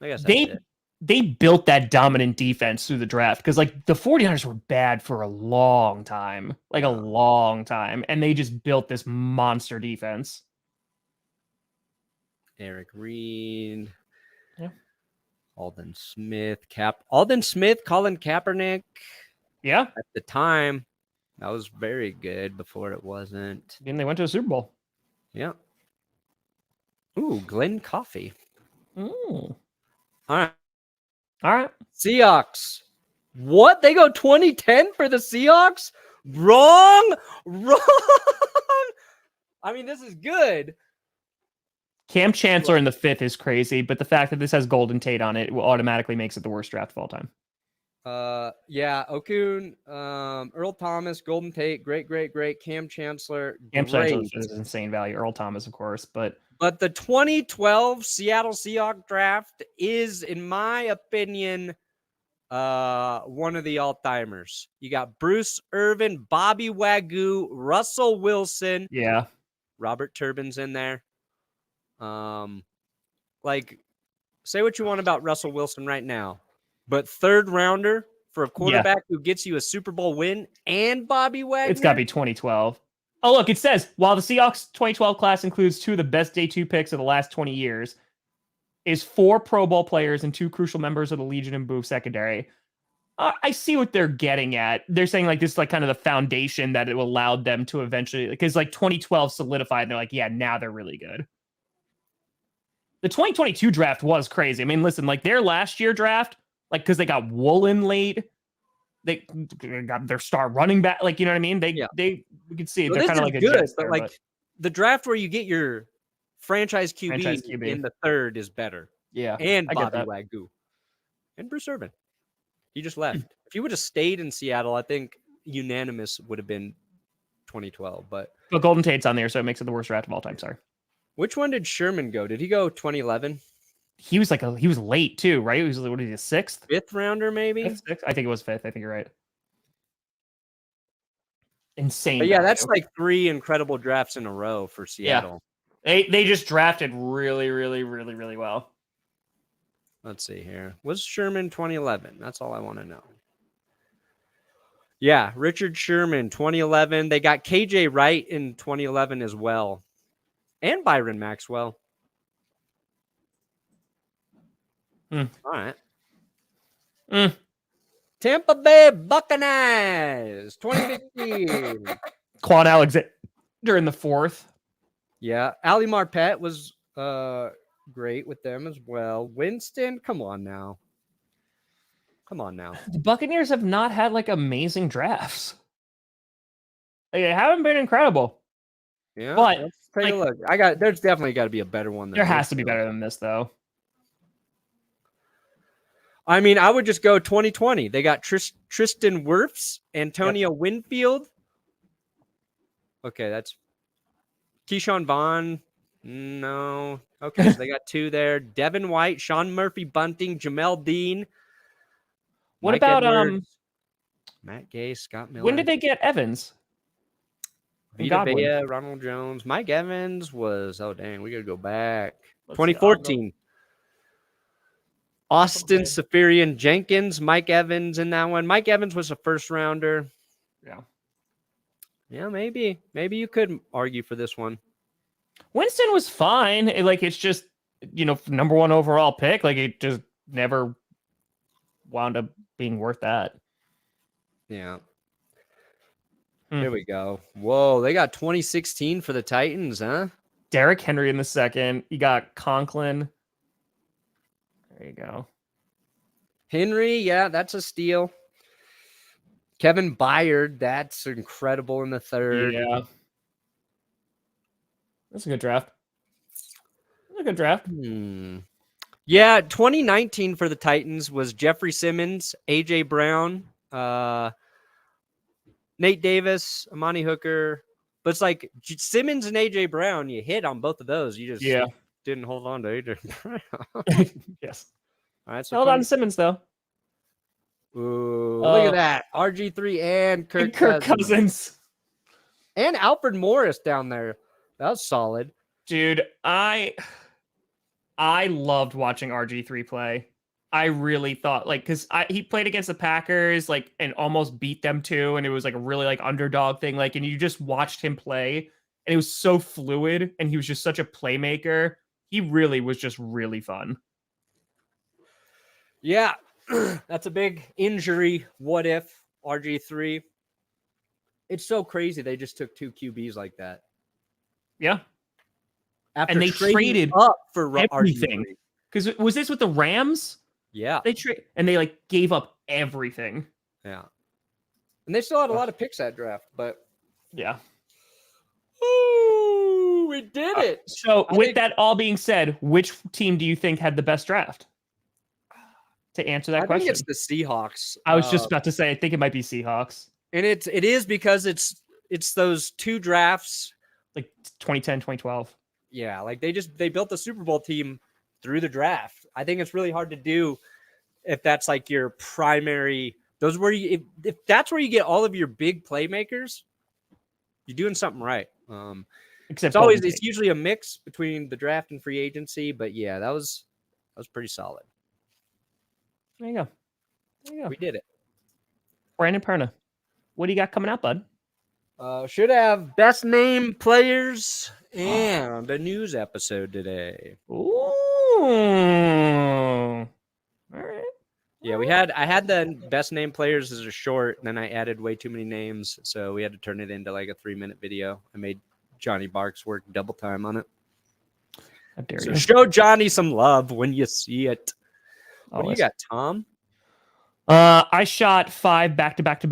guess they built that dominant defense through the draft because like the 49ers were bad for a long time, and they just built this monster defense. Eric Reed, yeah, Colin Smith, Colin Kaepernick. Yeah, at the time. That was very good before it wasn't. And they went to a Super Bowl. Yeah. Ooh, Glenn Coffey. Ooh. All right. Seahawks. What? They go 2010 for the Seahawks? Wrong. I mean, this is good. Cam Chancellor in the 5th is crazy, but the fact that this has Golden Tate on it automatically makes it the worst draft of all time. Yeah, Okun, Earl Thomas, Golden Tate, great. Cam Chancellor, Cam great. Chancellor is insane value. Earl Thomas, of course, but the 2012 Seattle Seahawks draft is, in my opinion, one of the all-timers. You got Bruce Irvin, Bobby Wagyu, Russell Wilson. Yeah. Robert Turbin's in there. Like, say what you want about Russell Wilson right now, but third rounder for a quarterback who gets you a Super Bowl win and Bobby Wagner? It's got to be 2012. Oh, look, it says, while the Seahawks 2012 class includes 2 of the best day 2 picks of the last 20 years, is 4 Pro Bowl players and 2 crucial members of the Legion and Booth secondary. I see what they're getting at. They're saying like this is like kind of the foundation that it allowed them to eventually, because like 2012 solidified and they're like, yeah, now they're really good. The 2022 draft was crazy. I mean, listen, like their last year draft, like because they got Woolen late, they got their star running back. Like, you know what I mean? We could see they're kind of like a good, but like the draft where you get your franchise QB in the 3rd is better. Yeah, and Bobby Wagyu and Bruce Irvin. He just left. If he would have stayed in Seattle, I think unanimous would have been 2012. But Golden Tate's on there, so it makes it the worst draft of all time. Sorry. Which one did Sherman go? Did he go 2011? He was he was late too, right? He was what is he, 6th? 5th rounder, maybe? 6th? I think it was 5th. I think you're right. Insane. But yeah, that's like 3 incredible drafts in a row for Seattle. Yeah. They just drafted really well. Let's see here. Was Sherman 2011? That's all I want to know. Yeah, Richard Sherman, 2011. They got KJ Wright in 2011 as well. And Byron Maxwell. All right. Tampa Bay Buccaneers, 2015. Quan Alexander in the 4th. Yeah, Ali Marpet was great with them as well. Winston, come on now. The Buccaneers have not had like amazing drafts. They haven't been incredible. Yeah, but let's take a look. There's definitely got to be a better one. There has to be better than this, though. I mean, I would just go 2020. They got Tristan Wirfs, Antonio Winfield. Okay, that's Keyshawn Vaughn. No. Okay, so they got 2 there. Devin White, Sean Murphy Bunting, Jamel Dean. What about Matt Gay, Scott Miller? When did they get Evans? Vita Vea, Ronald Jones. Mike Evans was, we got to go back. 2014. Austin Safarian Jenkins, Mike Evans in that one. Mike Evans was a 1st rounder. Yeah. Yeah, maybe. Maybe you could argue for this one. Winston was fine. It's just, number 1 overall pick. Like, it just never wound up being worth that. Yeah. Here we go. Whoa, they got 2016 for the Titans, huh? Derrick Henry in the 2nd. You got Conklin. There you go. Henry, yeah, that's a steal. Kevin Byard, that's incredible in the 3rd. Yeah. That's a good draft. Yeah, 2019 for the Titans was Jeffrey Simmons, A.J. Brown, Nate Davis, Amani Hooker. But it's like Simmons and A.J. Brown, you hit on both of those. You just didn't hold on to A.J. Brown. Yes. All right, so held on to Simmons, though. Ooh, look at that. RG3 and Kirk Cousins. And Alfred Morris down there. That was solid. Dude, I loved watching RG3 play. I really thought, because he played against the Packers, and almost beat them too, and it was a really underdog thing, and you just watched him play, and it was so fluid, and he was just such a playmaker. He really was just really fun. Yeah, that's a big injury. What if RG3? It's so crazy they just took 2 QBs like that. Yeah. And they traded up for everything. Because was this with the Rams? Yeah. They gave up everything. Yeah. And they still had a lot of picks that draft, but yeah. Ooh. We did it. So with that all being said, which team do you think had the best draft? To answer that question, I think it's the Seahawks. I was just about to say, I think it might be Seahawks. And it is because it's those two drafts, like 2010, 2012. Yeah, like they built the Super Bowl team through the draft. I think it's really hard to do if that's like your primary. Those where you if that's where you get all of your big playmakers, you're doing something right. Except it's usually a mix between the draft and free agency, but yeah, that was pretty solid. There you go. We did it. Brandon Perna, what do you got coming out, bud? Should have best name players and a news episode today. Ooh. All right. Yeah, I had the best name players as a short, and then I added way too many names, so we had to turn it into like a 3-minute video. I made Johnny Barks work double time on it. How dare So you? show Johnny some love when you see it. What do you got, Tom? I shot 5 back-to-back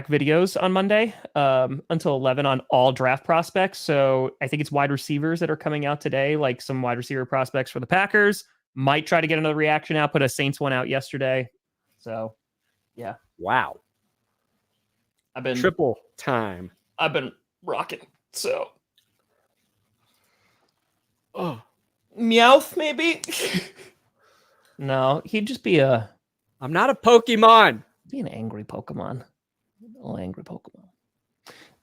videos on Monday until 11 on all draft prospects. So I think it's wide receivers that are coming out today, like some wide receiver prospects for the Packers. Might try to get another reaction out. Put a Saints one out yesterday. So, yeah. Wow. I've been triple time. I've been rocking. So, Meowth maybe. No, he'd just be I'm not a Pokemon. Be an angry Pokemon. An angry Pokemon.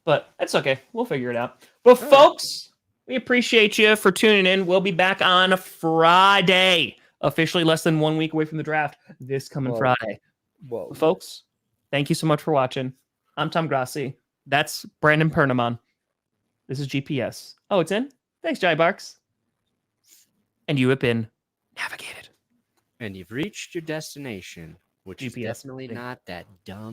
But that's okay. We'll figure it out. But folks, we appreciate you for tuning in. We'll be back on Friday. Officially less than 1 week away from the draft. This coming Friday. Whoa. Folks, thank you so much for watching. I'm Tom Grossi. That's Brandon Pernamon. This is GPS. Oh, it's in? Thanks, Jai Barks. And you have been navigated. And you've reached your destination, which is definitely not that dumb